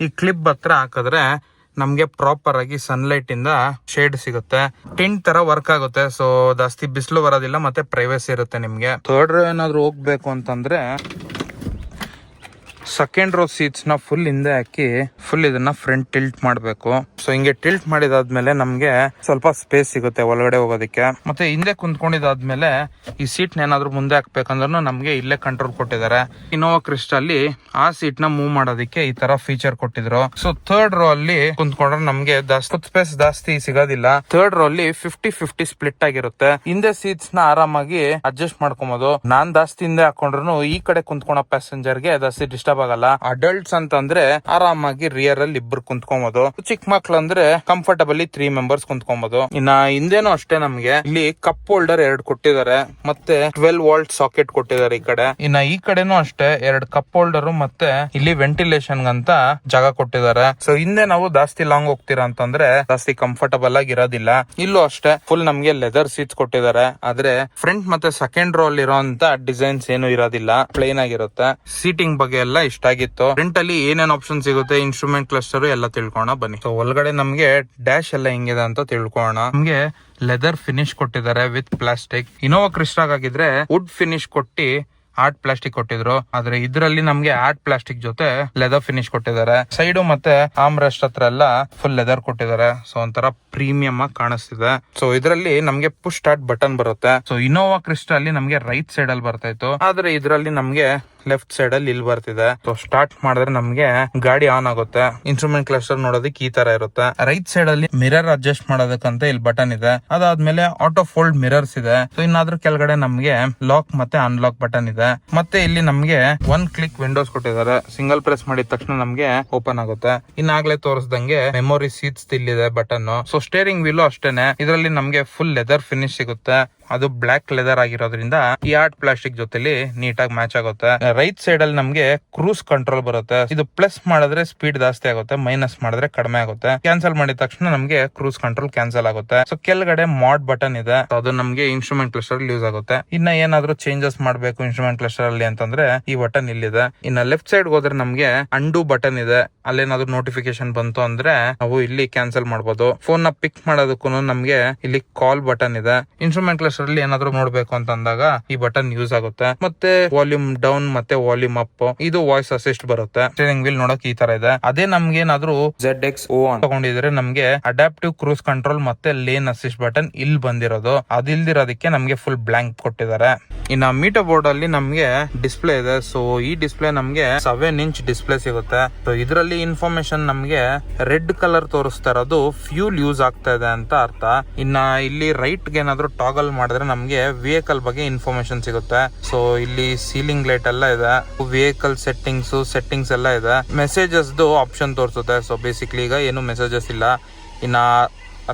ಈ ಕ್ಲಿಪ್ ಹತ್ರ ಹಾಕಿದ್ರೆ ನಮ್ಗೆ ಪ್ರಾಪರ್ ಆಗಿ ಸನ್ಲೈಟ್ ಇಂದ ಶೇಡ್ ಸಿಗುತ್ತೆ. ಟಿಂಟ್ ತರ ವರ್ಕ್ ಆಗುತ್ತೆ. ಸೊ ಜಾಸ್ತಿ ಬಿಸಿಲು ಬರೋದಿಲ್ಲ ಮತ್ತೆ ಪ್ರೈವಸಿ ಇರುತ್ತೆ ನಿಮ್ಗೆ. ಥರ್ಡ್ ಏನಾದ್ರು ಹೋಗ್ಬೇಕು ಅಂತಂದ್ರೆ ಸೆಕೆಂಡ್ ರೋ ಸೀಟ್ಸ್ ನ ಫುಲ್ ಹಿಂದೆ ಹಾಕಿ ಫುಲ್ ಇದನ್ನ ಫ್ರಂಟ್ ಟಿಲ್ಟ್ ಮಾಡಬೇಕು. ಸೊ ಹಿಂಗೆ ಟಿಲ್ಟ್ ಮಾಡಿದಾದ್ಮೇಲೆ ನಮ್ಗೆ ಸ್ವಲ್ಪ ಸ್ಪೇಸ್ ಸಿಗುತ್ತೆ ಒಳಗಡೆ ಹೋಗೋದಕ್ಕೆ. ಮತ್ತೆ ಹಿಂದೆ ಕುಂತ್ಕೊಂಡಿದಾದ್ಮೇಲೆ ಈ ಸೀಟ್ ನ ಏನಾದ್ರು ಮುಂದೆ ಹಾಕ್ಬೇಕಂದ್ರೂ ನಮ್ಗೆ ಇಲ್ಲೇ ಕಂಟ್ರೋಲ್ ಕೊಟ್ಟಿದ್ದಾರೆ. ಇನೋವಾ ಕ್ರಿಸ್ಟಾ ಅಲ್ಲಿ ಆ ಸೀಟ್ ನ ಮೂವ್ ಮಾಡೋದಕ್ಕೆ ಈ ತರ ಫೀಚರ್ ಕೊಟ್ಟಿದ್ರು. ಸೊ ಥರ್ಡ್ ರೋ ಅಲ್ಲಿ ಕುಂತ್ಕೊಂಡ್ರೆ ನಮ್ಗೆ ಸ್ಪೇಸ್ ಜಾಸ್ತಿ ಸಿಗೋದಿಲ್ಲ. ಥರ್ಡ್ ರೋ ಅಲ್ಲಿ 50-50 ಸ್ಪ್ಲಿಟ್ ಆಗಿರುತ್ತೆ. ಹಿಂದೆ ಸೀಟ್ಸ್ ನ ಆರಾಮಾಗಿ ಅಡ್ಜಸ್ಟ್ ಮಾಡ್ಕೊಬಹುದು. ನಾನ್ ಜಾಸ್ತಿ ಹಿಂದೆ ಹಾಕೊಂಡ್ರು ಈ ಕಡೆ ಕುಂತ್ಕೊಳೋ ಪ್ಯಾಸೆಂಜರ್ ಗೆ ಜಾಸ್ತಿ ಡಿಸ್ಟರ್ಬ್ ಆಗಲ್ಲ. ಅಡಲ್ಟ್ಸ್ ಅಂತಂದ್ರೆ ಆರಾಮಾಗಿ ರಿಯರ್ ಅಲ್ಲಿ ಇಬ್ರು ಕುಂತ್ಕೊಬಹುದು. ಚಿಕ್ಕ ಮಕ್ಳು ಅಂದ್ರೆ ಕಂಫರ್ಟಬಲಿ 3 ಮೆಂಬರ್ಸ್ ಕುಂತ್ಕೊಬಹುದು. ಇನ್ನ ಹಿಂದೆನೂ ಅಷ್ಟೇ ನಮ್ಗೆ ಇಲ್ಲಿ ಕಪ್ ಹೋಲ್ಡರ್ 2 ಕೊಟ್ಟಿದ್ದಾರೆ. ಮತ್ತೆ 12 ವೋಲ್ಟ್ ಸಾಕೆಟ್ ಕೊಟ್ಟಿದ್ದಾರೆ ಈ ಕಡೆ. ಇನ್ನ ಈ ಕಡೆನೂ ಅಷ್ಟೇ 2 ಕಪ್ ಹೋಲ್ಡರ್ ಮತ್ತೆ ಇಲ್ಲಿ ವೆಂಟಿಲೇಷನ್ ಅಂತ ಜಾಗ ಕೊಟ್ಟಿದ್ದಾರೆ. ಸೊ ಹಿಂದೆ ನಾವು ಜಾಸ್ತಿ ಲಾಂಗ್ ಹೋಗ್ತೀರಾ ಅಂತಂದ್ರೆ ಜಾಸ್ತಿ ಕಂಫರ್ಟಬಲ್ ಆಗಿ ಇರೋದಿಲ್ಲ. ಇಲ್ಲೂ ಅಷ್ಟೇ ಫುಲ್ ನಮ್ಗೆ ಲೆದರ್ ಸೀಟ್ಸ್ ಕೊಟ್ಟಿದ್ದಾರೆ. ಆದ್ರೆ ಫ್ರಂಟ್ ಮತ್ತೆ ಸೆಕೆಂಡ್ ರೋ ಅಲ್ಲಿ ಇರೋಂತ ಡಿಸೈನ್ಸ್ ಏನು ಇರೋದಿಲ್ಲ, ಪ್ಲೇನ್ ಆಗಿರುತ್ತೆ. ಸೀಟಿಂಗ್ ಬಗ್ಗೆ ಎಲ್ಲ ಇಷ್ಟ ಆಗಿತ್ತು. ಫ್ರಂಟ್ ಅಲ್ಲಿ ಏನೇನ್ ಆಪ್ಷನ್ ಸಿಗುತ್ತೆ, ಇನ್ಸ್ಟ್ರೂಮೆಂಟ್ ಕ್ಲಸ್ಟರ್ ಎಲ್ಲ ತಿಳ್ಕೋಣ ಬನ್ನಿ. ಸೊ ಒಳಗಡೆ ನಮ್ಗೆ ಡ್ಯಾಶ್ ಎಲ್ಲ ಹೆಂಗಿದೆ ಅಂತ ತಿಳ್ಕೋಣ. ನಮ್ಗೆ ಲೆದರ್ ಫಿನಿಶ್ ಕೊಟ್ಟಿದ್ದಾರೆ ವಿತ್ ಪ್ಲಾಸ್ಟಿಕ್. ಇನೋವಾ ಕ್ರಿಸ್ಟಾ ಆಗಿದ್ರೆ ವುಡ್ ಫಿನಿಶ್ ಕೊಟ್ಟಿ ಆರ್ಟ್ ಪ್ಲಾಸ್ಟಿಕ್ ಕೊಟ್ಟಿದ್ರು. ಆದ್ರೆ ಇದ್ರಲ್ಲಿ ನಮ್ಗೆ ಆರ್ಟ್ ಪ್ಲಾಸ್ಟಿಕ್ ಜೊತೆ ಲೆದರ್ ಫಿನಿಶ್ ಕೊಟ್ಟಿದ್ದಾರೆ. ಸೈಡು ಮತ್ತೆ ಆರ್ಮ್ ರೆಸ್ಟ್ ಹತ್ರ ಎಲ್ಲ ಫುಲ್ ಲೆದರ್ ಕೊಟ್ಟಿದ್ದಾರೆ. ಸೊ ಒಂಥರ ಪ್ರೀಮಿಯಂ ಆಗಿ ಕಾಣಿಸ್ತಿದೆ. ಸೊ ಇದರಲ್ಲಿ ನಮ್ಗೆ ಪುಷ್ ಸ್ಟಾರ್ಟ್ ಬಟನ್ ಬರುತ್ತೆ. ಸೊ ಇನೋವಾ ಕ್ರಿಸ್ಟಾ ಅಲ್ಲಿ ನಮ್ಗೆ ರೈಟ್ ಸೈಡ್ ಅಲ್ಲಿ ಬರ್ತಾ ಇತ್ತು. ಆದ್ರೆ ಇದರಲ್ಲಿ ನಮ್ಗೆ ಲೆಫ್ಟ್ ಸೈಡ್ ಅಲ್ಲಿ ಇಲ್ಲಿ ಬರ್ತಿದೆ. ಸೊ ಸ್ಟಾರ್ಟ್ ಮಾಡಿದ್ರೆ ನಮ್ಗೆ ಗಾಡಿ ಆನ್ ಆಗುತ್ತೆ. ಇನ್ಸ್ಟ್ರೂಮೆಂಟ್ ಕ್ಲಸ್ಟರ್ ನೋಡೋದಕ್ಕೆ ಈ ತರ ಇರುತ್ತೆ. ರೈಟ್ ಸೈಡ್ ಅಲ್ಲಿ ಮಿರರ್ ಅಡ್ಜಸ್ಟ್ ಮಾಡೋದಕ್ಕಂತ ಇಲ್ಲಿ ಬಟನ್ ಇದೆ. ಅದಾದ್ಮೇಲೆ ಆಟೋ ಫೋಲ್ಡ್ ಮಿರರ್ಸ್ ಇದೆ. ಸೊ ಇನ್ನಾದ್ರೂ ಕೆಳಗಡೆ ನಮ್ಗೆ ಲಾಕ್ ಮತ್ತೆ ಅನ್ಲಾಕ್ ಬಟನ್ ಇದೆ. ಮತ್ತೆ ಇಲ್ಲಿ ನಮ್ಗೆ 1 ಕ್ಲಿಕ್ ವಿಂಡೋಸ್ ಕೊಟ್ಟಿದ್ದಾರೆ. ಸಿಂಗಲ್ ಪ್ರೆಸ್ ಮಾಡಿದ ತಕ್ಷಣ ನಮ್ಗೆ ಓಪನ್ ಆಗುತ್ತೆ. ಇನ್ನಾಗ್ಲೇ ತೋರಿಸ್ದಂಗೆ ಮೆಮೊರಿ ಸೀಟ್ಸ್ ಇಲ್ಲಿದೆ ಬಟನ್. ಸೊ ಸ್ಟೇರಿಂಗ್ ವೀಲ್ ಅಷ್ಟೇನೆ. ಇದರಲ್ಲಿ ನಮ್ಗೆ ಫುಲ್ ಲೆದರ್ ಫಿನಿಶ್ ಸಿಗುತ್ತೆ. ಅದು ಬ್ಲಾಕ್ ಲೆದರ್ ಆಗಿರೋದ್ರಿಂದ ಈ ಆರ್ಟ್ ಪ್ಲಾಸ್ಟಿಕ್ ಜೊತೆಲಿ ನೀಟಾಗಿ ಮ್ಯಾಚ್ ಆಗುತ್ತೆ. ರೈಟ್ ಸೈಡ್ ಅಲ್ಲಿ ನಮ್ಗೆ ಕ್ರೂಸ್ ಕಂಟ್ರೋಲ್ ಬರುತ್ತೆ. ಇದು ಪ್ಲಸ್ ಮಾಡಿದ್ರೆ ಸ್ಪೀಡ್ ಜಾಸ್ತಿ ಆಗುತ್ತೆ, ಮೈನಸ್ ಮಾಡಿದ್ರೆ ಕಡಿಮೆ ಆಗುತ್ತೆ. ಕ್ಯಾನ್ಸಲ್ ಮಾಡಿದ ತಕ್ಷಣ ನಮ್ಗೆ ಕ್ರೂಸ್ ಕಂಟ್ರೋಲ್ ಕ್ಯಾನ್ಸಲ್ ಆಗುತ್ತೆ. ಸೊ ಕೆಳಗಡೆ ಮಾಡ್ ಬಟನ್ ಇದೆ. ಅದು ನಮ್ಗೆ ಇನ್ಸ್ಟ್ರೂಮೆಂಟ್ ಕ್ಲಸ್ಟರ್ ಯೂಸ್ ಆಗುತ್ತೆ. ಇನ್ನ ಏನಾದ್ರೂ ಚೇಂಜಸ್ ಮಾಡ್ಬೇಕು ಇನ್ಸ್ಟ್ರೂಮೆಂಟ್ ಕ್ಲಸ್ಟರ್ ಅಲ್ಲಿ ಅಂತಂದ್ರೆ ಈ ಬಟನ್ ಇಲ್ಲಿದೆ. ಇನ್ನ ಲೆಫ್ಟ್ ಸೈಡ್ ಹೋದ್ರೆ ನಮ್ಗೆ ಅಂಡು ಬಟನ್ ಇದೆ. ಅಲ್ಲೇನಾದ್ರೂ ನೋಟಿಫಿಕೇಶನ್ ಬಂತು ಅಂದ್ರೆ ನಾವು ಇಲ್ಲಿ ಕ್ಯಾನ್ಸಲ್ ಮಾಡಬಹುದು. ಫೋನ್ ನ ಪಿಕ್ ಮಾಡೋದಕ್ಕೂ ನಮ್ಗೆ ಇಲ್ಲಿ ಕಾಲ್ ಬಟನ್ ಇದೆ. ಇನ್ಸ್ಟ್ರೂಮೆಂಟ್ ಕ್ಲಸ್ಟರ್ ಅಲ್ಲಿ ಏನಾದ್ರೂ ನೋಡ್ಬೇಕು ಅಂತ ಅಂದಾಗ ಈ ಬಟನ್ ಯೂಸ್ ಆಗುತ್ತೆ. ಮತ್ತೆ ವಾಲ್ಯೂಮ್ ಡೌನ್ ಮತ್ತೆ ವಾಲ್ಯೂಮ್ ಅಪ್ ಇದು ವಾಯ್ಸ್ ಅಸಿಸ್ಟ್ ಬರುತ್ತೆ. ಸ್ಟೀರಿಂಗ್ ವೀಲ್ ನೋಡಕ್ ಈ ತರ ಇದೆ. ಅದೇ ನಮ್ಗೆ ಏನಾದ್ರೂ ZXO ತಗೊಂಡಿದ್ರೆ ನಮ್ಗೆ ಅಡಾಪ್ಟಿವ್ ಕ್ರೂಸ್ ಕಂಟ್ರೋಲ್ ಮತ್ತೆ ಲೇನ್ ಅಸಿಸ್ಟ್ ಬಟನ್ ಇಲ್ಲಿ ಬಂದಿರೋದು. ಅದಿಲ್ದಿರೋದಕ್ಕೆ ನಮ್ಗೆ ಫುಲ್ ಬ್ಲಾಂಕ್ ಕೊಟ್ಟಿದ್ದಾರೆ. ಇನ್ನ ಮೀಟರ್ ಬೋರ್ಡ್ ಅಲ್ಲಿ ನಮ್ಗೆ ಡಿಸ್ಪ್ಲೇ ಇದೆ. ಸೊ ಈ ಡಿಸ್ಪ್ಲೇ ನಮ್ಗೆ 7 ಇಂಚ್ ಡಿಸ್ಪ್ಲೇ ಸಿಗುತ್ತೆ. ಸೊ ಇದರಲ್ಲಿ ಇನ್ಫಾರ್ಮೇಶನ್ ನಮ್ಗೆ ರೆಡ್ ಕಲರ್ ತೋರಿಸ್ತಾ ಇರೋದು ಫ್ಯೂಲ್ ಯೂಸ್ ಆಗ್ತಾ ಇದೆ ಅಂತ ಅರ್ಥ. ಇನ್ನ ಇಲ್ಲಿ ರೈಟ್ ಗೆ ಏನಾದ್ರು ಟಾಗಲ್ ಮಾಡಿದ್ರೆ ನಮ್ಗೆ ವೆಹಿಕಲ್ ಬಗ್ಗೆ ಇನ್ಫಾರ್ಮೇಶನ್ ಸಿಗುತ್ತೆ. ಸೊ ಇಲ್ಲಿ ಸೀಲಿಂಗ್ ಲೈಟ್ ಎಲ್ಲ ಇದೆ. ವೆಹಿಕಲ್ ಸೆಟ್ಟಿಂಗ್ಸ್ ಎಲ್ಲ ಇದೆ. ಮೆಸೇಜಸ್ ಆಪ್ಷನ್ ತೋರಿಸುತ್ತೆ. ಸೊ ಬೇಸಿಕ್ಲಿ ಈಗ ಏನು ಮೆಸೇಜಸ್ ಇಲ್ಲ. ಇನ್ನ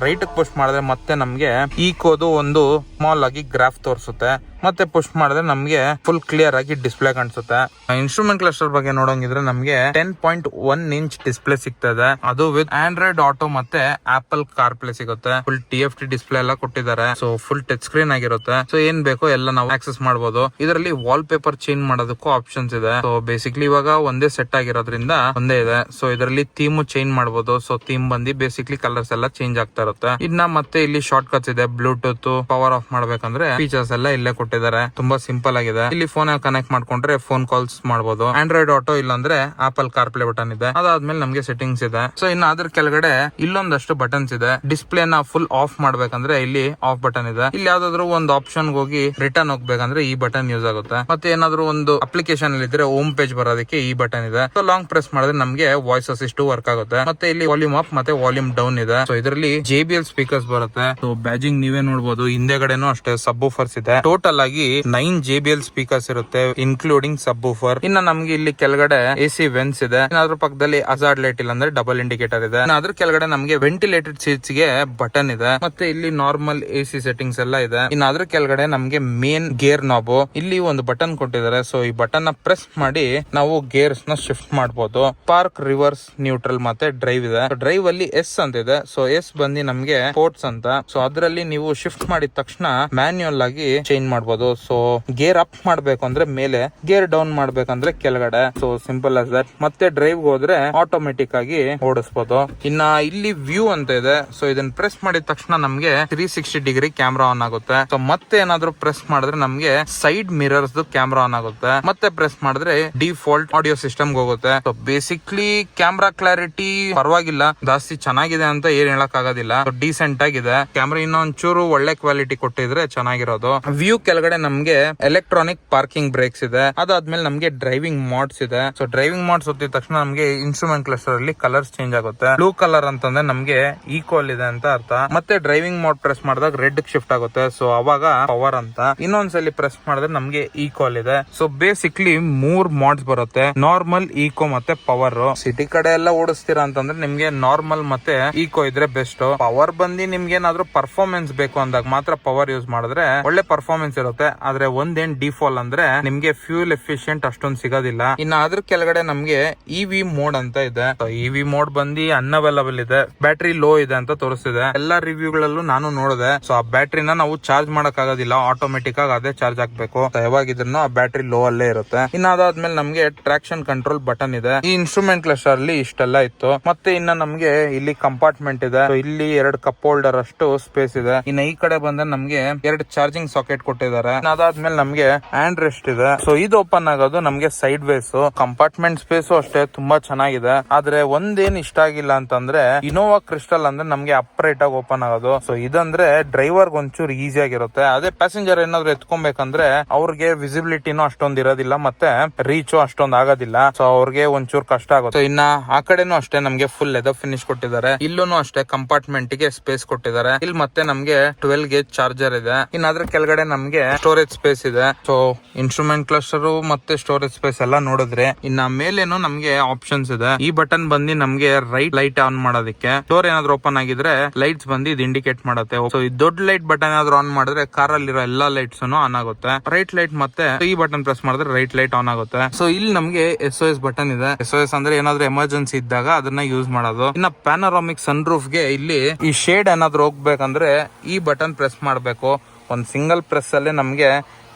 ರೈಟ್ ಪುಷ್ ಮಾಡಿದ್ರೆ ಮತ್ತೆ ನಮ್ಗೆ ಈಕೋದು ಒಂದು ಸ್ಮಾಲ್ ಆಗಿ ಗ್ರಾಫ್ ತೋರಿಸುತ್ತೆ. ಮತ್ತೆ ಪುಷ್ ಮಾಡಿದ್ರೆ ನಮ್ಗೆ ಫುಲ್ ಕ್ಲಿಯರ್ ಆಗಿ ಡಿಸ್ಪ್ಲೇ ಕಾಣಿಸುತ್ತೆ. ಇನ್ಸ್ಟ್ರೂಮೆಂಟ್ ಕ್ಲಸ್ಟರ್ ಬಗ್ಗೆ ನೋಡಂಗಿದ್ರೆ ನಮ್ಗೆ 10.1 ಇಂಚ್ ಡಿಸ್ಪ್ಲೇ ಸಿಗ್ತದೆ. ಅದು ವಿತ್ ಆಂಡ್ರಾಯ್ಡ್ ಆಟೋ ಮತ್ತೆ ಆಪಲ್ ಕಾರ್ ಪ್ಲೇ ಸಿಗುತ್ತೆ. ಫುಲ್ TFT ಡಿಸ್ಪ್ಲೇ ಎಲ್ಲ ಕೊಟ್ಟಿದ್ದಾರೆ. ಸೊ ಫುಲ್ ಟಚ್ ಸ್ಕ್ರೀನ್ ಆಗಿರುತ್ತೆ. ಸೊ ಏನ್ ಬೇಕೋ ಎಲ್ಲ ನಾವು ಆಕ್ಸೆಸ್ ಮಾಡಬಹುದು. ಇದರಲ್ಲಿ ವಾಲ್ ಪೇಪರ್ ಚೇಂಜ್ ಮಾಡೋದಕ್ಕೂ ಆಪ್ಷನ್ಸ್ ಇದೆ. ಸೊ ಬೇಸಿಕ್ಲಿ ಇವಾಗ ಒಂದೇ ಸೆಟ್ ಆಗಿರೋದ್ರಿಂದ ಒಂದೇ ಇದೆ. ಸೊ ಇದರಲ್ಲಿ ಥೀಮ್ ಚೇಂಜ್ ಮಾಡಬಹುದು. ಸೊ ಥೀಮ್ ಬಂದು ಬೇಸಿಕ್ಲಿ ಕಲರ್ಸ್ ಎಲ್ಲ ಚೇಂಜ್ ಆಗ್ತಾ ಇರುತ್ತೆ. ಇನ್ನ ಮತ್ತೆ ಇಲ್ಲಿ ಶಾರ್ಟ್ ಕಟ್ಸ್ ಇದೆ. ಬ್ಲೂಟೂತ್ ಪವರ್ ಆಫ್ ಮಾಡ್ಬೇಕಂದ್ರೆ ಫೀಚರ್ಸ್ ಎಲ್ಲ ಇಲ್ಲೇ ಕೊಟ್ಟಿದ್ದಾರೆ. ತುಂಬಾ ಸಿಂಪಲ್ ಆಗಿದೆ. ಇಲ್ಲಿ ಫೋನ್ ಕನೆಕ್ಟ್ ಮಾಡ್ಕೊಂಡ್ರೆ ಫೋನ್ ಕಾಲ್ಸ್ ಮಾಡಬಹುದು. ಆಂಡ್ರಾಯ್ಡ್ ಆಟೋ ಇಲ್ಲಾಂದ್ರೆ ಆಪಲ್ ಕಾರ್ ಪ್ಲೇ ಬಟನ್ ಇದೆ. ಅದಾದ್ಮೇಲೆ ನಮ್ಗೆ ಸೆಟ್ಟಿಂಗ್ಸ್ ಇದೆ. ಸೊ ಇನ್ನು ಅದ್ರ ಕೆಳಗಡೆ ಇಲ್ಲೊಂದಷ್ಟು ಬಟನ್ಸ್ ಇದೆ. ಡಿಸ್ಪ್ಲೇ ನ ಫುಲ್ ಆಫ್ ಮಾಡ್ಬೇಕಂದ್ರೆ ಇಲ್ಲಿ ಆಫ್ ಬಟನ್ ಇದೆ. ಇಲ್ಲಿ ಯಾವ್ದಾದ್ರು ಒಂದು ಆಪ್ಷನ್ ಹೋಗಿ ರಿಟರ್ನ್ ಹೋಗ್ಬೇಕಂದ್ರೆ ಈ ಬಟನ್ ಯೂಸ್ ಆಗುತ್ತೆ. ಮತ್ತೆ ಏನಾದ್ರು ಒಂದು ಅಪ್ಲಿಕೇಶನ್ ಇದ್ರೆ ಹೋಮ್ ಪೇಜ್ ಬರೋದಕ್ಕೆ ಈ ಬಟನ್ ಇದೆ. ಸೊ ಲಾಂಗ್ ಪ್ರೆಸ್ ಮಾಡಿದ್ರೆ ನಮ್ಗೆ ವಾಯ್ಸ್ ಅಸಿಸ್ಟ್ ವರ್ಕ್ ಆಗುತ್ತೆ. ಮತ್ತೆ ಇಲ್ಲಿ ವಾಲ್ಯೂಮ್ ಅಪ್ ಮತ್ತೆ ವಾಲ್ಯೂಮ್ ಡೌನ್ ಇದೆ. ಸೊ ಇದರಲ್ಲಿ JBL ಸ್ಪೀಕರ್ಸ್ ಬರುತ್ತೆ. ಸೊ ಬ್ಯಾಜಿಂಗ್ ನೀವೇ ನೋಡಬಹುದು. ಹಿಂದೆಗಡೆನೂ ಅಷ್ಟೇ ಸಬ್ವೂಫರ್ಸ್ ಇದೆ. ಟೋಟಲ್ ಆಗಿ 9 JBL ಸ್ಪೀಕರ್ಸ್ ಇರುತ್ತೆ ಇನ್ಕ್ಲೂಡಿಂಗ್ ಸಬ್ವೂಫರ್. ಇನ್ನ ನಮ್ಗೆ ಇಲ್ಲಿ ಕೆಳಗಡೆ AC ವೆನ್ಸ್ ಇದೆ. ಅದ್ರ ಪಕ್ಕದಲ್ಲಿ ಹಜಾರ್ಡ್ ಲೈಟ್ ಇಲ್ಲ ಅಂದ್ರೆ ಡಬಲ್ ಇಂಡಿಕೇಟರ್ ಇದೆ. ಅದ್ರ ಕೆಳಗಡೆ ನಮ್ಗೆ ವೆಂಟಿಲೇಟೆಡ್ ಸೀಟ್ಸ್ ಗೆ ಬಟನ್ ಇದೆ. ಮತ್ತೆ ಇಲ್ಲಿ ನಾರ್ಮಲ್ AC ಸೆಟ್ಟಿಂಗ್ಸ್ ಎಲ್ಲ ಇದೆ. ಇನ್ನ ಅದ್ರ ಕೆಳಗಡೆ ನಮ್ಗೆ ಮೇನ್ ಗೇರ್ ನಾಬ್ ಇಲ್ಲಿ ಒಂದು ಬಟನ್ ಕೊಟ್ಟಿದ್ದಾರೆ. ಸೊ ಈ ಬಟನ್ ನ ಪ್ರೆಸ್ ಮಾಡಿ ನಾವು ಗೇರ್ಸ್ ನ ಶಿಫ್ಟ್ ಮಾಡಬಹುದು. ಪಾರ್ಕ್, ರಿವರ್ಸ್, ನ್ಯೂಟ್ರಲ್ ಮತ್ತೆ ಡ್ರೈವ್ ಇದೆ. ಡ್ರೈವ್ ಅಲ್ಲಿ S ಅಂತ ಇದೆ. ಸೊ S ಬಂದು ನಮ್ಗೆ ಸ್ಪೋರ್ಟ್ಸ್ ಅಂತ. ಸೊ ಅದ್ರಲ್ಲಿ ನೀವು ಶಿಫ್ಟ್ ಮಾಡಿದ ತಕ್ಷಣ ಮ್ಯಾನ್ಯುಯಲ್ ಆಗಿ ಚೇಂಜ್ ಮಾಡಬಹುದು. ನೋಡ್ಬೋದು. ಸೊ ಗೇರ್ ಅಪ್ ಮಾಡ್ಬೇಕು ಅಂದ್ರೆ ಮೇಲೆ, ಗೇರ್ ಡೌನ್ ಮಾಡ್ಬೇಕಂದ್ರೆ ಕೆಳಗಡೆ. So simple as that. ಮತ್ತೆ ಡ್ರೈವ್ ಹೋದ್ರೆ ಆಟೋಮೆಟಿಕ್ ಆಗಿ ಓಡಿಸಬಹುದು. ಇನ್ನ ಇಲ್ಲಿ ವ್ಯೂ ಅಂತ ಇದೆ. ಸೊ ಇದನ್ನ ಪ್ರೆಸ್ ಮಾಡಿದ ತಕ್ಷಣ ನಮ್ಗೆ 360 ಡಿಗ್ರಿ ಕ್ಯಾಮ್ರಾ ಆನ್ ಆಗುತ್ತೆ. ಸೊ ಮತ್ತೆ ಏನಾದ್ರು ಪ್ರೆಸ್ ಮಾಡಿದ್ರೆ ನಮ್ಗೆ ಸೈಡ್ ಮಿರರ್ಸ್ ಕ್ಯಾಮ್ರಾ ಆನ್ ಆಗುತ್ತೆ. ಮತ್ತೆ ಪ್ರೆಸ್ ಮಾಡಿದ್ರೆ ಡಿಫಾಲ್ಟ್ ಆಡಿಯೋ ಸಿಸ್ಟಮ್ ಹೋಗುತ್ತೆ. ಸೊ ಬೇಸಿಕ್ಲಿ ಕ್ಯಾಮ್ರಾ ಕ್ಲಾರಿಟಿ ಪರವಾಗಿಲ್ಲ, ಜಾಸ್ತಿ ಚೆನ್ನಾಗಿದೆ ಅಂತ ಏನ್ ಹೇಳಕ್ ಆಗೋದಿಲ್ಲ. ಡೀಸೆಂಟ್ ಆಗಿದೆ ಕ್ಯಾಮ್ರಾ. ಇನ್ನೊಂಚೂರು ಒಳ್ಳೆ ಕ್ವಾಲಿಟಿ ಕೊಟ್ಟಿದ್ರೆ ಚೆನ್ನಾಗಿರೋದು. ವ್ಯೂ ಕೆಳಗಡೆ ನಮ್ಗೆ ಎಲೆಕ್ಟ್ರಾನಿಕ್ ಪಾರ್ಕಿಂಗ್ ಬ್ರೇಕ್ಸ್ ಇದೆ. ಅದಾದ್ಮೇಲೆ ನಮ್ಗೆ ಡ್ರೈವಿಂಗ್ ಮೋಡ್ಸ್ ಇದೆ. ಸೊ ಡ್ರೈವಿಂಗ್ ಮೋಡ್ಸ್ ಒತ್ತಿದ ತಕ್ಷಣ ನಮ್ಗೆ ಇನ್ಸ್ಟ್ರೂಮೆಂಟ್ ಕ್ಲಸ್ಟರ್ ಅಲ್ಲಿ ಕಲರ್ಸ್ ಚೇಂಜ್ ಆಗುತ್ತೆ. ಬ್ಲೂ ಕಲರ್ ಅಂತಂದ್ರೆ ನಮ್ಗೆ ಈಕ್ವಲ್ ಇದೆ ಅಂತ ಅರ್ಥ. ಮತ್ತೆ ಡ್ರೈವಿಂಗ್ ಮೋಡ್ ಪ್ರೆಸ್ ಮಾಡಿದಾಗ ರೆಡ್ ಶಿಫ್ಟ್ ಆಗುತ್ತೆ. ಸೊ ಅವಾಗ ಪವರ್ ಅಂತ. ಇನ್ನೊಂದ್ಸಲಿ ಪ್ರೆಸ್ ಮಾಡಿದ್ರೆ ನಮ್ಗೆ ಈಕ್ವಲ್ ಇದೆ. ಸೊ ಬೇಸಿಕ್ಲಿ 3 ಮೋಡ್ಸ್ ಬರುತ್ತೆ, ನಾರ್ಮಲ್, ಈಕೋ ಮತ್ತೆ ಪವರ್. ಸಿಟಿ ಕಡೆ ಎಲ್ಲ ಓಡಿಸ್ತೀರಾ ಅಂತಂದ್ರೆ ನಿಮ್ಗೆ ನಾರ್ಮಲ್ ಮತ್ತೆ ಈಕೋ ಇದ್ರೆ ಬೆಸ್ಟ್. ಪವರ್ ಬಂದು ನಿಮ್ಗೆ ಏನಾದ್ರು ಪರ್ಫಾರ್ಮೆನ್ಸ್ ಬೇಕು ಅಂದಾಗ ಮಾತ್ರ ಪವರ್ ಯೂಸ್ ಮಾಡಿದ್ರೆ ಒಳ್ಳೆ ಪರ್ಫಾರ್ಮೆನ್ಸ್ ಇರುತ್ತೆ. ಆದ್ರೆ ಒಂದೇನ್ ಡಿಫಾಲ್ಟ್ ಅಂದ್ರೆ ನಿಮ್ಗೆ ಫ್ಯೂಲ್ ಎಫಿಷಿಯಂಟ್ ಅಷ್ಟೊಂದು ಸಿಗೋದಿಲ್ಲ. ಇನ್ನ ಅದ್ರ ಕೆಳಗಡೆ ನಮ್ಗೆ ಇವಿ ಮೋಡ್ ಅಂತ ಇದೆ. ಇವಿ ಮೋಡ್ ಬಂದು ಅನ್ಅವೈಲಬಲ್ ಇದೆ, ಬ್ಯಾಟ್ರಿ ಲೋ ಇದೆ ಅಂತ ತೋರಿಸ್ತಿದೆ. ಎಲ್ಲಾ ರಿವ್ಯೂಗಳಲ್ಲೂ ನಾನು ನೋಡಿದೆ. ಸೊ ಆ ಬ್ಯಾಟ್ರಿನ ನಾವು ಚಾರ್ಜ್ ಮಾಡಕ್ ಆಗೋದಿಲ್ಲ, ಆಟೋಮೆಟಿಕ್ ಆಗಿ ಅದೇ ಚಾರ್ಜ್ ಆಗ್ಬೇಕು. ಯಾವಾಗಿದ್ರು ಆ ಬ್ಯಾಟ್ರಿ ಲೋ ಅಲ್ಲೇ ಇರುತ್ತೆ. ಇನ್ನ ಅದಾದ್ಮೇಲೆ ನಮ್ಗೆ ಟ್ರಾಕ್ಷನ್ ಕಂಟ್ರೋಲ್ ಬಟನ್ ಇದೆ. ಈ ಇನ್ಸ್ಟ್ರೂಮೆಂಟ್ ಕ್ಲಸ್ಟರ್ ಅಲ್ಲಿ ಇಷ್ಟೆಲ್ಲ ಇತ್ತು. ಮತ್ತೆ ಇನ್ನ ನಮ್ಗೆ ಇಲ್ಲಿ ಕಂಪಾರ್ಟ್ಮೆಂಟ್ ಇದೆ. ಇಲ್ಲಿ 2 ಕಪ್ ಹೋಲ್ಡರ್ ಅಷ್ಟು ಸ್ಪೇಸ್ ಇದೆ. ಇನ್ನ ಈ ಕಡೆ ಬಂದ್ರೆ ನಮ್ಗೆ 2 ಚಾರ್ಜಿಂಗ್ ಸಾಕೆಟ್ ಕೊಟ್ಟಿದ್ದಾರೆ. ಅದಾದ್ಮೇಲೆ ನಮ್ಗೆ ಹ್ಯಾಂಡ್ ರೆಸ್ಟ್ ಇದೆ. ಸೊ ಇದು ಓಪನ್ ಆಗೋದು ನಮ್ಗೆ ಸೈಡ್ ವೇಸ್. ಕಂಪಾರ್ಟ್ಮೆಂಟ್ ಸ್ಪೇಸ್ ಅಷ್ಟೇ ತುಂಬಾ ಚೆನ್ನಾಗಿದೆ. ಆದ್ರೆ ಒಂದೇನ್ ಇಷ್ಟ ಆಗಿಲ್ಲ ಅಂತಂದ್ರೆ ಇನೋವಾ ಕ್ರಿಸ್ಟಲ್ ಅಂದ್ರೆ ನಮ್ಗೆ ಅಪ್ರೈಟ್ ಆಗಿ ಓಪನ್ ಆಗೋದು. ಸೊ ಇದಂದ್ರೆ ಡ್ರೈವರ್ ಒಂಚೂರು ಈಸಿ ಆಗಿರುತ್ತೆ. ಅದೇ ಪ್ಯಾಸೆಂಜರ್ ಏನಾದ್ರು ಎತ್ಕೊಬೇಕಂದ್ರೆ ಅವ್ರಿಗೆ ವಿಸಿಬಿಲಿಟಿನೂ ಅಷ್ಟೊಂದು ಇರೋದಿಲ್ಲ, ಮತ್ತೆ ರೀಚು ಅಷ್ಟೊಂದು ಆಗೋದಿಲ್ಲ. ಸೊ ಅವ್ರಿಗೆ ಒಂಚೂರು ಕಷ್ಟ ಆಗುತ್ತೆ. ಇನ್ನ ಆ ಕಡೆನೂ ಅಷ್ಟೇ ನಮ್ಗೆ ಫುಲ್ ಲೆದರ್ ಫಿನಿಶ್ ಕೊಟ್ಟಿದ್ದಾರೆ. ಇಲ್ಲೂ ಅಷ್ಟೇ ಕಂಪಾರ್ಟ್ಮೆಂಟ್ ಗೆ ಸ್ಪೇಸ್ ಕೊಟ್ಟಿದ್ದಾರೆ. ಇಲ್ಲಿ ಮತ್ತೆ ನಮ್ಗೆ 12 ಗೇಜ್ ಚಾರ್ಜರ್ ಇದೆ. ಇನ್ನ ಅದ್ರ ಕೆಳಗಡೆ ನಮ್ಗೆ ಸ್ಟೋರೇಜ್ ಸ್ಪೇಸ್ ಇದೆ. ಸೊ ಇನ್ಸ್ಟ್ರೂಮೆಂಟ್ ಕ್ಲಸ್ಟರ್ ಮತ್ತೆ ಸ್ಟೋರೇಜ್ ಸ್ಪೇಸ್ ಎಲ್ಲ ನೋಡಿದ್ರೆ ಇನ್ನ ಮೇಲೇನು ನಮ್ಗೆ ಆಪ್ಷನ್ಸ್ ಇದೆ. ಈ ಬಟನ್ ಬಂದು ನಮ್ಗೆ ರೈಟ್ ಲೈಟ್ ಆನ್ ಮಾಡೋದಕ್ಕೆ. ಡೋರ್ ಏನಾದ್ರು ಓಪನ್ ಆಗಿದ್ರೆ ಲೈಟ್ಸ್ ಬಂದು ಇದು ಇಂಡಿಕೇಟ್ ಮಾಡುತ್ತೆ. ಸೊ ಈ ದೊಡ್ಡ ಲೈಟ್ ಬಟನ್ ಏನಾದ್ರು ಆನ್ ಮಾಡಿದ್ರೆ ಕಾರ್ ಅಲ್ಲಿರೋ ಎಲ್ಲಾ ಲೈಟ್ಸ್ ಆನ್ ಆಗುತ್ತೆ. ರೈಟ್ ಲೈಟ್ ಮತ್ತೆ ಈ ಬಟನ್ ಪ್ರೆಸ್ ಮಾಡಿದ್ರೆ ರೈಟ್ ಲೈಟ್ ಆನ್ ಆಗುತ್ತೆ. ಸೊ ಇಲ್ಲಿ ನಮ್ಗೆ SOS ಬಟನ್ ಇದೆ. SOS ಅಂದ್ರೆ ಏನಾದ್ರು ಎಮರ್ಜೆನ್ಸಿ ಇದ್ದಾಗ ಅದನ್ನ ಯೂಸ್ ಮಾಡೋದು. ಇನ್ನ ಪ್ಯಾನರಾಮಿಕ್ ಸನ್ ರೂಫ್ ಗೆ ಇಲ್ಲಿ ಈ ಶೇಡ್ ಏನಾದ್ರು ಹೋಗ್ಬೇಕಂದ್ರೆ ಈ ಬಟನ್ ಪ್ರೆಸ್ ಮಾಡ್ಬೇಕು. ಒಂದ್ ಸಿಂಗಲ್ ಪ್ರೆಸ್ ಅಲ್ಲೇ ನಮ್ಗೆ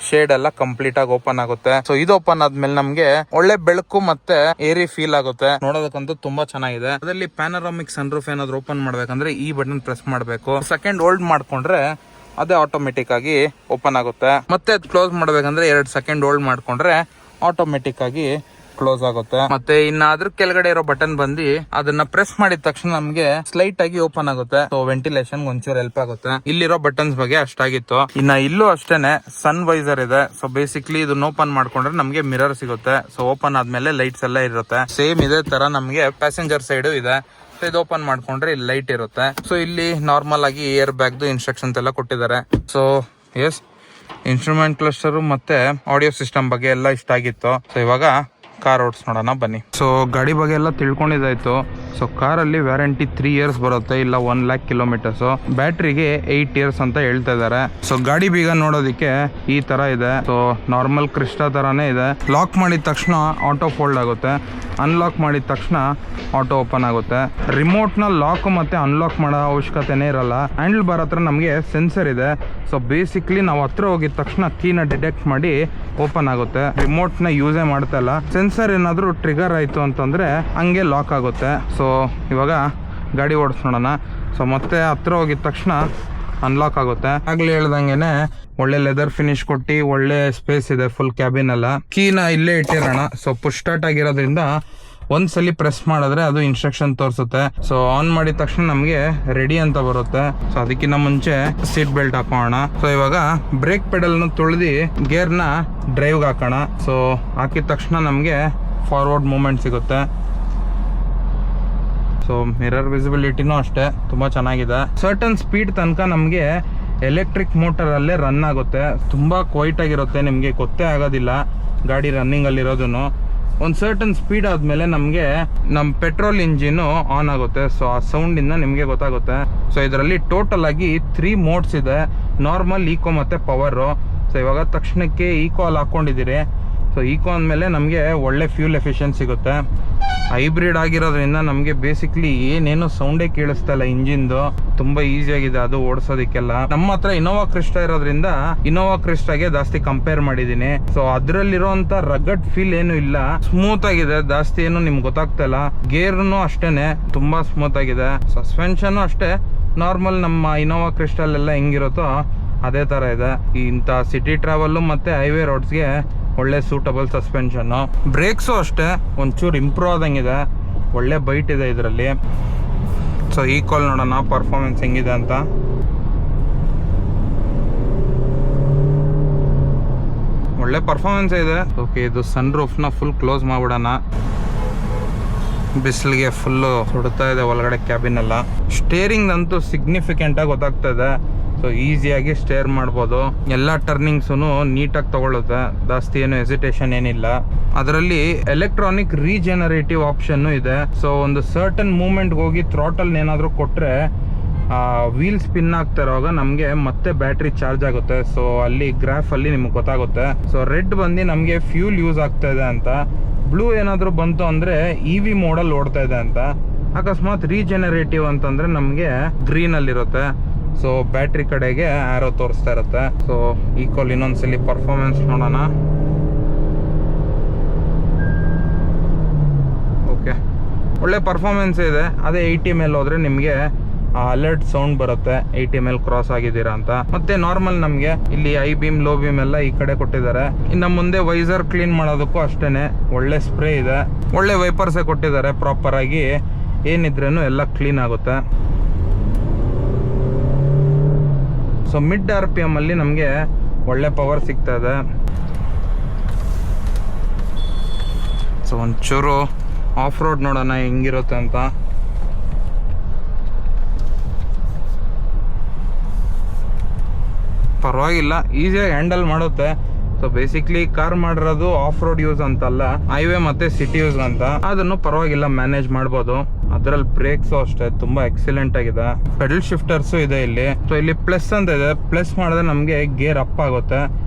ಶೇಡ್ ಎಲ್ಲ ಕಂಪ್ಲೀಟ್ ಆಗಿ ಓಪನ್ ಆಗುತ್ತೆ. ಸೊ ಇದು ಓಪನ್ ಆದ್ಮೇಲೆ ನಮ್ಗೆ ಒಳ್ಳೆ ಬೆಳಕು ಮತ್ತೆ ಏರಿ ಫೀಲ್ ಆಗುತ್ತೆ. ನೋಡೋದಕ್ಕಂತೂ ತುಂಬಾ ಚೆನ್ನಾಗಿದೆ. ಅದರಲ್ಲಿ ಪ್ಯಾನರಾಮಿಕ್ ಸನ್ ರೂಫ್ ಏನಾದ್ರು ಓಪನ್ ಮಾಡ್ಬೇಕಂದ್ರೆ ಈ ಬಟನ್ ಪ್ರೆಸ್ ಮಾಡ್ಬೇಕು. ಸೆಕೆಂಡ್ ಹೋಲ್ಡ್ ಮಾಡ್ಕೊಂಡ್ರೆ ಅದೇ ಆಟೋಮೆಟಿಕ್ ಆಗಿ ಓಪನ್ ಆಗುತ್ತೆ. ಮತ್ತೆ ಕ್ಲೋಸ್ ಮಾಡ್ಬೇಕಂದ್ರೆ 2 ಸೆಕೆಂಡ್ ಹೋಲ್ಡ್ ಮಾಡ್ಕೊಂಡ್ರೆ ಆಟೋಮೆಟಿಕ್ ಆಗಿ ಕ್ಲೋಸ್ ಆಗುತ್ತೆ. ಮತ್ತೆ ಇನ್ನ ಅದ್ರ ಕೆಳಗಡೆ ಇರೋ ಬಟನ್ ಬಂದು ಅದನ್ನ ಪ್ರೆಸ್ ಮಾಡಿದ ತಕ್ಷಣ ನಮ್ಗೆ ಸ್ಲೈಟ್ ಆಗಿ ಓಪನ್ ಆಗುತ್ತೆ. ಸೊ ವೆಂಟಿಲೇಷನ್ ಒಂಚೂರು ಹೆಲ್ಪ್ ಆಗುತ್ತೆ. ಇಲ್ಲಿರೋ ಬಟನ್ಸ್ ಬಗ್ಗೆ ಅಷ್ಟಾಗಿತ್ತು. ಇನ್ನ ಇಲ್ಲೂ ಅಷ್ಟೇನೆ ಸನ್ ವೈಸರ್ ಇದೆ. ಸೊ ಬೇಸಿಕ್ಲಿ ಇದನ್ನ ಓಪನ್ ಮಾಡ್ಕೊಂಡ್ರೆ ನಮ್ಗೆ ಮಿರರ್ ಸಿಗುತ್ತೆ. ಸೊ ಓಪನ್ ಆದ್ಮೇಲೆ ಲೈಟ್ಸ್ ಎಲ್ಲ ಇರುತ್ತೆ. ಸೇಮ್ ಇದೇ ತರ ನಮ್ಗೆ ಪ್ಯಾಸೆಂಜರ್ ಸೈಡ್ ಇದೆ. ಇದು ಓಪನ್ ಮಾಡ್ಕೊಂಡ್ರೆ ಇಲ್ಲಿ ಲೈಟ್ ಇರುತ್ತೆ. ಸೊ ಇಲ್ಲಿ ನಾರ್ಮಲ್ ಆಗಿ ಏರ್ ಬ್ಯಾಗ್ ಇನ್ಸ್ಟ್ರಕ್ಷನ್ಸ್ ಎಲ್ಲ ಕೊಟ್ಟಿದ್ದಾರೆ. ಸೊ ಎಸ್, ಇನ್ಸ್ಟ್ರೂಮೆಂಟ್ ಕ್ಲಸ್ಟರ್ ಮತ್ತೆ ಆಡಿಯೋ ಸಿಸ್ಟಮ್ ಬಗ್ಗೆ ಎಲ್ಲ ಇಷ್ಟ ಆಗಿತ್ತು. ಸೊ ಇವಾಗ ಕಾರ್ ಓಡಿಸ್ ನೋಡೋಣ ಬನ್ನಿ. ಸೊ ಗಾಡಿ ಬಗ್ಗೆ ಎಲ್ಲ ತಿಳ್ಕೊಂಡಿದ್ದಾಯ್ತು. ಸೊ ಕಾರಲ್ಲಿ ವ್ಯಾರಂಟಿ 3 ಇಯರ್ಸ್ ಬರುತ್ತೆ, ಇಲ್ಲ 1 lakh ಕಿಲೋಮೀಟರ್ಸ್. ಬ್ಯಾಟ್ರಿಗೆ 8 ಇಯರ್ಸ್ ಅಂತ ಹೇಳ್ತಾ ಇದ್ದಾರೆ. ಸೊ ಗಾಡಿ ಬೀಗ ನೋಡೋದಕ್ಕೆ ಈ ತರ ಇದೆ. ಸೊ ನಾರ್ಮಲ್ ಕ್ರಿಸ್ಟಾ ತರಾನೇ ಇದೆ. ಲಾಕ್ ಮಾಡಿದ ತಕ್ಷಣ ಆಟೋ ಫೋಲ್ಡ್ ಆಗುತ್ತೆ, ಅನ್ಲಾಕ್ ಮಾಡಿದ ತಕ್ಷಣ ಆಟೋ ಓಪನ್ ಆಗುತ್ತೆ. ರಿಮೋಟ್ ನ ಲಾಕ್ ಮತ್ತೆ ಅನ್ಲಾಕ್ ಮಾಡೋ ಅವಶ್ಯಕತೆನೇ ಇರಲ್ಲ. ಹ್ಯಾಂಡಲ್ ಬಾರ್ ಹತ್ರ ನಮಗೆ ಸೆನ್ಸರ್ ಇದೆ. ಸೊ ಬೇಸಿಕ್ಲಿ ನಾವು ಹತ್ರ ಹೋಗಿದ ತಕ್ಷಣ ಕೀನ ಡಿಟೆಕ್ಟ್ ಮಾಡಿ ಓಪನ್ ಆಗುತ್ತೆ. ರಿಮೋಟ್ ನ ಯೂಸೇ ಮಾಡ್ತಾ ಇಲ್ಲ. ಸೆನ್ಸರ್ ಏನಾದ್ರು ಟ್ರಿಗರ್ ಆಯ್ತು ಅಂತಂದ್ರೆ ಹಂಗೆ ಲಾಕ್ ಆಗುತ್ತೆ. ಸೊ ಇವಾಗ ಗಾಡಿ ಓಡಿಸೋಣ. ಸೊ ಮತ್ತೆ ಹತ್ರ ಹೋಗಿದ ತಕ್ಷಣ ಅನ್ಲಾಕ್ ಆಗುತ್ತೆ. ಆಗ್ಲೇ ಹೇಳ್ದಂಗೆನೆ ಒಳ್ಳೆ ಲೆದರ್ ಫಿನಿಶ್ ಕೊಟ್ಟು ಒಳ್ಳೆ ಸ್ಪೇಸ್ ಇದೆ ಫುಲ್ ಕ್ಯಾಬಿನ್ ಎಲ್ಲ. ಕೀನ ಇಲ್ಲೇ ಇಟ್ಟಿರೋಣ. ಸೊ ಪುಷ್ ಸ್ಟಾರ್ಟ್ ಆಗಿರೋದ್ರಿಂದ ಒಂದ್ಸಲಿ ಪ್ರೆಸ್ ಮಾಡಿದ್ರೆ ಅದು ಇನ್ಸ್ಟ್ರಕ್ಷನ್ ತೋರಿಸುತ್ತೆ. ಸೊ ಆನ್ ಮಾಡಿದ ತಕ್ಷಣ ನಮಗೆ ರೆಡಿ ಅಂತ ಬರುತ್ತೆ. ಸೊ ಅದಕ್ಕಿಂತ ಮುಂಚೆ ಸೀಟ್ ಬೆಲ್ಟ್ ಹಾಕೋಣ. ಸೊ ಇವಾಗ ಬ್ರೇಕ್ ಪೆಡಲ್ ನ ತುಳಿದು ಗೇರ್ ನ ಡ್ರೈವ್ಗೆ ಹಾಕೋಣ. ಸೊ ಹಾಕಿದ ತಕ್ಷಣ ನಮಗೆ ಫಾರ್ವರ್ಡ್ ಮೂವ್ಮೆಂಟ್ ಸಿಗುತ್ತೆ. ಸೊ ಮಿರರ್ ವಿಸಿಬಿಲಿಟಿನೂ ಅಷ್ಟೇ ತುಂಬಾ ಚೆನ್ನಾಗಿದೆ. ಸರ್ಟನ್ ಸ್ಪೀಡ್ ತನಕ ನಮಗೆ ಎಲೆಕ್ಟ್ರಿಕ್ ಮೋಟರ್ ಅಲ್ಲೇ ರನ್ ಆಗುತ್ತೆ. ತುಂಬಾ ಕ್ವೈಟ್ ಆಗಿರುತ್ತೆ, ನಿಮಗೆ ಗೊತ್ತೇ ಆಗೋದಿಲ್ಲ ಗಾಡಿ ರನ್ನಿಂಗ್ ಅಲ್ಲಿರೋದನ್ನು. ಒಂದು ಸರ್ಟನ್ ಸ್ಪೀಡ್ ಆದಮೇಲೆ ನಮಗೆ ನಮ್ಮ ಪೆಟ್ರೋಲ್ ಇಂಜಿನು ಆನ್ ಆಗುತ್ತೆ. ಸೊ ಆ ಸೌಂಡಿಂದ ನಿಮಗೆ ಗೊತ್ತಾಗುತ್ತೆ. ಸೊ ಇದರಲ್ಲಿ ಟೋಟಲ್ ಆಗಿ 3 ಮೋಡ್ಸ್ ಇದೆ, ನಾರ್ಮಲ್, ಈಕೋ ಮತ್ತು ಪವರು. ಸೊ ಇವಾಗ ತಕ್ಷಣಕ್ಕೆ ಈಕೋ ಅಲ್ಲಿ ಹಾಕ್ಕೊಂಡಿದ್ದೀರಿ. ಸೊ ಈಕೋ ಅಂದಮೇಲೆ ನಮಗೆ ಒಳ್ಳೆ ಫ್ಯೂಲ್ ಎಫಿಷಿಯನ್ಸಿ ಸಿಗುತ್ತೆ. ಹೈಬ್ರಿಡ್ ಆಗಿರೋದ್ರಿಂದ ನಮಗೆ ಬೇಸಿಕ್ಲಿ ಏನೇನು ಸೌಂಡೇ ಕೇಳಿಸ್ತಾ ಇಲ್ಲ ಇಂಜಿನ್ದು. ತುಂಬಾ ಈಸಿ ಆಗಿದೆ ಅದು ಓಡಿಸೋದಕ್ಕೆಲ್ಲ. ನಮ್ಮ ಹತ್ರ ಇನೋವಾ ಕ್ರಿಸ್ಟಾ ಇರೋದ್ರಿಂದ ಇನೋವಾ ಕ್ರಿಸ್ಟಾಗೆ ಜಾಸ್ತಿ ಕಂಪೇರ್ ಮಾಡಿದೀನಿ. ಸೊ ಅದ್ರಲ್ಲಿರುವಂತ ರಗಡ್ ಫೀಲ್ ಏನು ಇಲ್ಲ, ಸ್ಮೂತ್ ಆಗಿದೆ, ಜಾಸ್ತಿ ಏನು ನಿಮ್ಗೆ ಗೊತ್ತಾಗ್ತಾ ಇಲ್ಲ. ಗೇರ್ನು ಅಷ್ಟೇನೆ ತುಂಬಾ ಸ್ಮೂತ್ ಆಗಿದೆ. ಸಸ್ಪೆನ್ಷನ್ ಅಷ್ಟೇ ನಾರ್ಮಲ್ ನಮ್ಮ ಇನೋವಾ ಕ್ರಿಸ್ಟಲ್ ಎಲ್ಲ ಹೆಂಗಿರುತ್ತೋ ಅದೇ ತರ ಇದೆ. ಇಂಥ ಸಿಟಿ ಟ್ರಾವೆಲ್ ಮತ್ತೆ ಹೈವೇ ರೋಡ್ಸ್ಗೆ ಒಳ್ಳೆ ಸೂಟಬಲ್ ಸಸ್ಪೆನ್ಷನ್. ಬ್ರೇಕ್ಸು ಅಷ್ಟೇ ಒಂಚೂರು ಇಂಪ್ರೂವ್ ಆದಂಗಿದೆ, ಒಳ್ಳೆ ಬೈಟ್ ಇದೆ ಇದರಲ್ಲಿ. ಸೊ ಈಕ್ವಲ್ ನೋಡೋಣ ಪರ್ಫಾರ್ಮೆನ್ಸ್ ಹೆಂಗಿದೆ ಅಂತ. ಒಳ್ಳೆ ಪರ್ಫಾರ್ಮೆನ್ಸ್ ಇದೆ. ಓಕೆ, ಇದು ಸನ್ ರೂಫ್ನ ಫುಲ್ ಕ್ಲೋಸ್ ಮಾಡ್ಬಿಡೋಣ. ಬಿಸಿಲಿಗೆ ಫುಲ್ಲು ಸುಡ್ತಾ ಇದೆ ಒಳಗಡೆ ಕ್ಯಾಬಿನ್ ಎಲ್ಲ. ಸ್ಟೇರಿಂಗ್ ಅಂತೂ ಸಿಗ್ನಿಫಿಕೆಂಟ್ ಆಗಿ ಗೊತ್ತಾಗ್ತಾ ಇದೆ. ಸೊ ಈಸಿಯಾಗಿ ಸ್ಟೇರ್ ಮಾಡ್ಬೋದು. ಎಲ್ಲ ಟರ್ನಿಂಗ್ಸು ನೀಟಾಗಿ ತಗೊಳುತ್ತೆ, ಜಾಸ್ತಿ ಏನು ಹೆಸಿಟೇಷನ್ ಏನಿಲ್ಲ. ಅದರಲ್ಲಿ ಎಲೆಕ್ಟ್ರಾನಿಕ್ ರೀಜೆನರೇಟಿವ್ ಆಪ್ಷನ್ ಇದೆ. ಸೊ ಒಂದು ಸರ್ಟನ್ ಮೂವ್ಮೆಂಟ್ಗೆ ಹೋಗಿ ಥ್ರಾಟಲ್ ಏನಾದರೂ ಕೊಟ್ಟರೆ ವೀಲ್ ಸ್ಪಿನ್ ಆಗ್ತಾ ಇರುವಾಗ ನಮಗೆ ಮತ್ತೆ ಬ್ಯಾಟ್ರಿ ಚಾರ್ಜ್ ಆಗುತ್ತೆ. ಸೊ ಅಲ್ಲಿ ಗ್ರಾಫಲ್ಲಿ ನಿಮ್ಗೆ ಗೊತ್ತಾಗುತ್ತೆ. ಸೊ ರೆಡ್ ಬಂದು ನಮಗೆ ಫ್ಯೂಲ್ ಯೂಸ್ ಆಗ್ತಾ ಇದೆ ಅಂತ, ಬ್ಲೂ ಏನಾದರೂ ಬಂತು ಅಂದರೆ EV ಮೋಡಲ್ ಓಡ್ತಾ ಇದೆ ಅಂತ, ಅಕಸ್ಮಾತ್ ರೀಜೆನರೇಟಿವ್ ಅಂತಂದರೆ ನಮಗೆ ಗ್ರೀನಲ್ಲಿರುತ್ತೆ. ಸೊ ಬ್ಯಾಟ್ರಿ ಕಡೆಗೆ ಆರೋ ತೋರಿಸ್ತಾ ಇರುತ್ತೆ. ಸೊ ಈಕ್ವಲ್ ಇನ್ನೊಂದ್ಸಲಿ ಪರ್ಫಾರ್ಮೆನ್ಸ್ ನೋಡೋಣ. ಓಕೆ, ಒಳ್ಳೆ ಪರ್ಫಾರ್ಮೆನ್ಸ್ ಇದೆ. ಅದೇ 80 ಮೇಲೆ ಹೋದರೆ ನಿಮಗೆ ಅಲರ್ಟ್ ಸೌಂಡ್ ಬರುತ್ತೆ 80 ಮೇಲೆ ಕ್ರಾಸ್ ಆಗಿದ್ದೀರಾ ಅಂತ. ಮತ್ತೆ ನಾರ್ಮಲ್ ನಮಗೆ ಇಲ್ಲಿ ಐ ಬೀಮ್ ಲೋ ಬೀಮ್ ಎಲ್ಲ ಈ ಕಡೆ ಕೊಟ್ಟಿದ್ದಾರೆ. ಇನ್ನು ಮುಂದೆ ವೈಸರ್ ಕ್ಲೀನ್ ಮಾಡೋದಕ್ಕೂ ಅಷ್ಟೇನೆ ಒಳ್ಳೆ ಸ್ಪ್ರೇ ಇದೆ, ಒಳ್ಳೆ ವೈಪರ್ಸೇ ಕೊಟ್ಟಿದ್ದಾರೆ. ಪ್ರಾಪರ್ ಆಗಿ ಏನಿದ್ರೇನು ಎಲ್ಲ ಕ್ಲೀನ್ ಆಗುತ್ತೆ. ಸೊ ಮಿಡ್ RPM ಅಲ್ಲಿ ನಮಗೆ ಒಳ್ಳೆ ಪವರ್ ಸಿಗ್ತಾ ಇದೆ. ಸೊ ಒಂಚೂರು ಆಫ್ ರೋಡ್ ನೋಡೋಣ ಹೆಂಗಿರುತ್ತೆ ಅಂತ. ಪರವಾಗಿಲ್ಲ, ಈಸಿಯಾಗಿ ಹ್ಯಾಂಡಲ್ ಮಾಡುತ್ತೆ. ಸೊ ಬೇಸಿಕ್ಲಿ ಕಾರ್ ಮಾಡಿರೋದು ಆಫ್ ರೋಡ್ ಯೂಸ್ ಅಂತಲ್ಲ, ಹೈವೇ ಮತ್ತೆ ಸಿಟಿ ಯೂಸ್ ಅಂತ. ಅದನ್ನು ಪರವಾಗಿಲ್ಲ ಮ್ಯಾನೇಜ್ ಮಾಡ್ಬೋದು. ಅದರಲ್ಲಿ ಬ್ರೇಕ್ಸು ಅಷ್ಟೇ ತುಂಬಾ ಎಕ್ಸಲೆಂಟ್ ಆಗಿದೆ. ಪೆಡಲ್ ಶಿಫ್ಟರ್ಸು ಇದೆ ಇಲ್ಲಿ. ಸೊ ಇಲ್ಲಿ ಪ್ಲಸ್ ಅಂತ ಇದೆ, ಪ್ಲಸ್ ಮಾಡಿದ್ರೆ ನಮಗೆ ಗೇರ್ ಅಪ್ ಆಗುತ್ತೆ,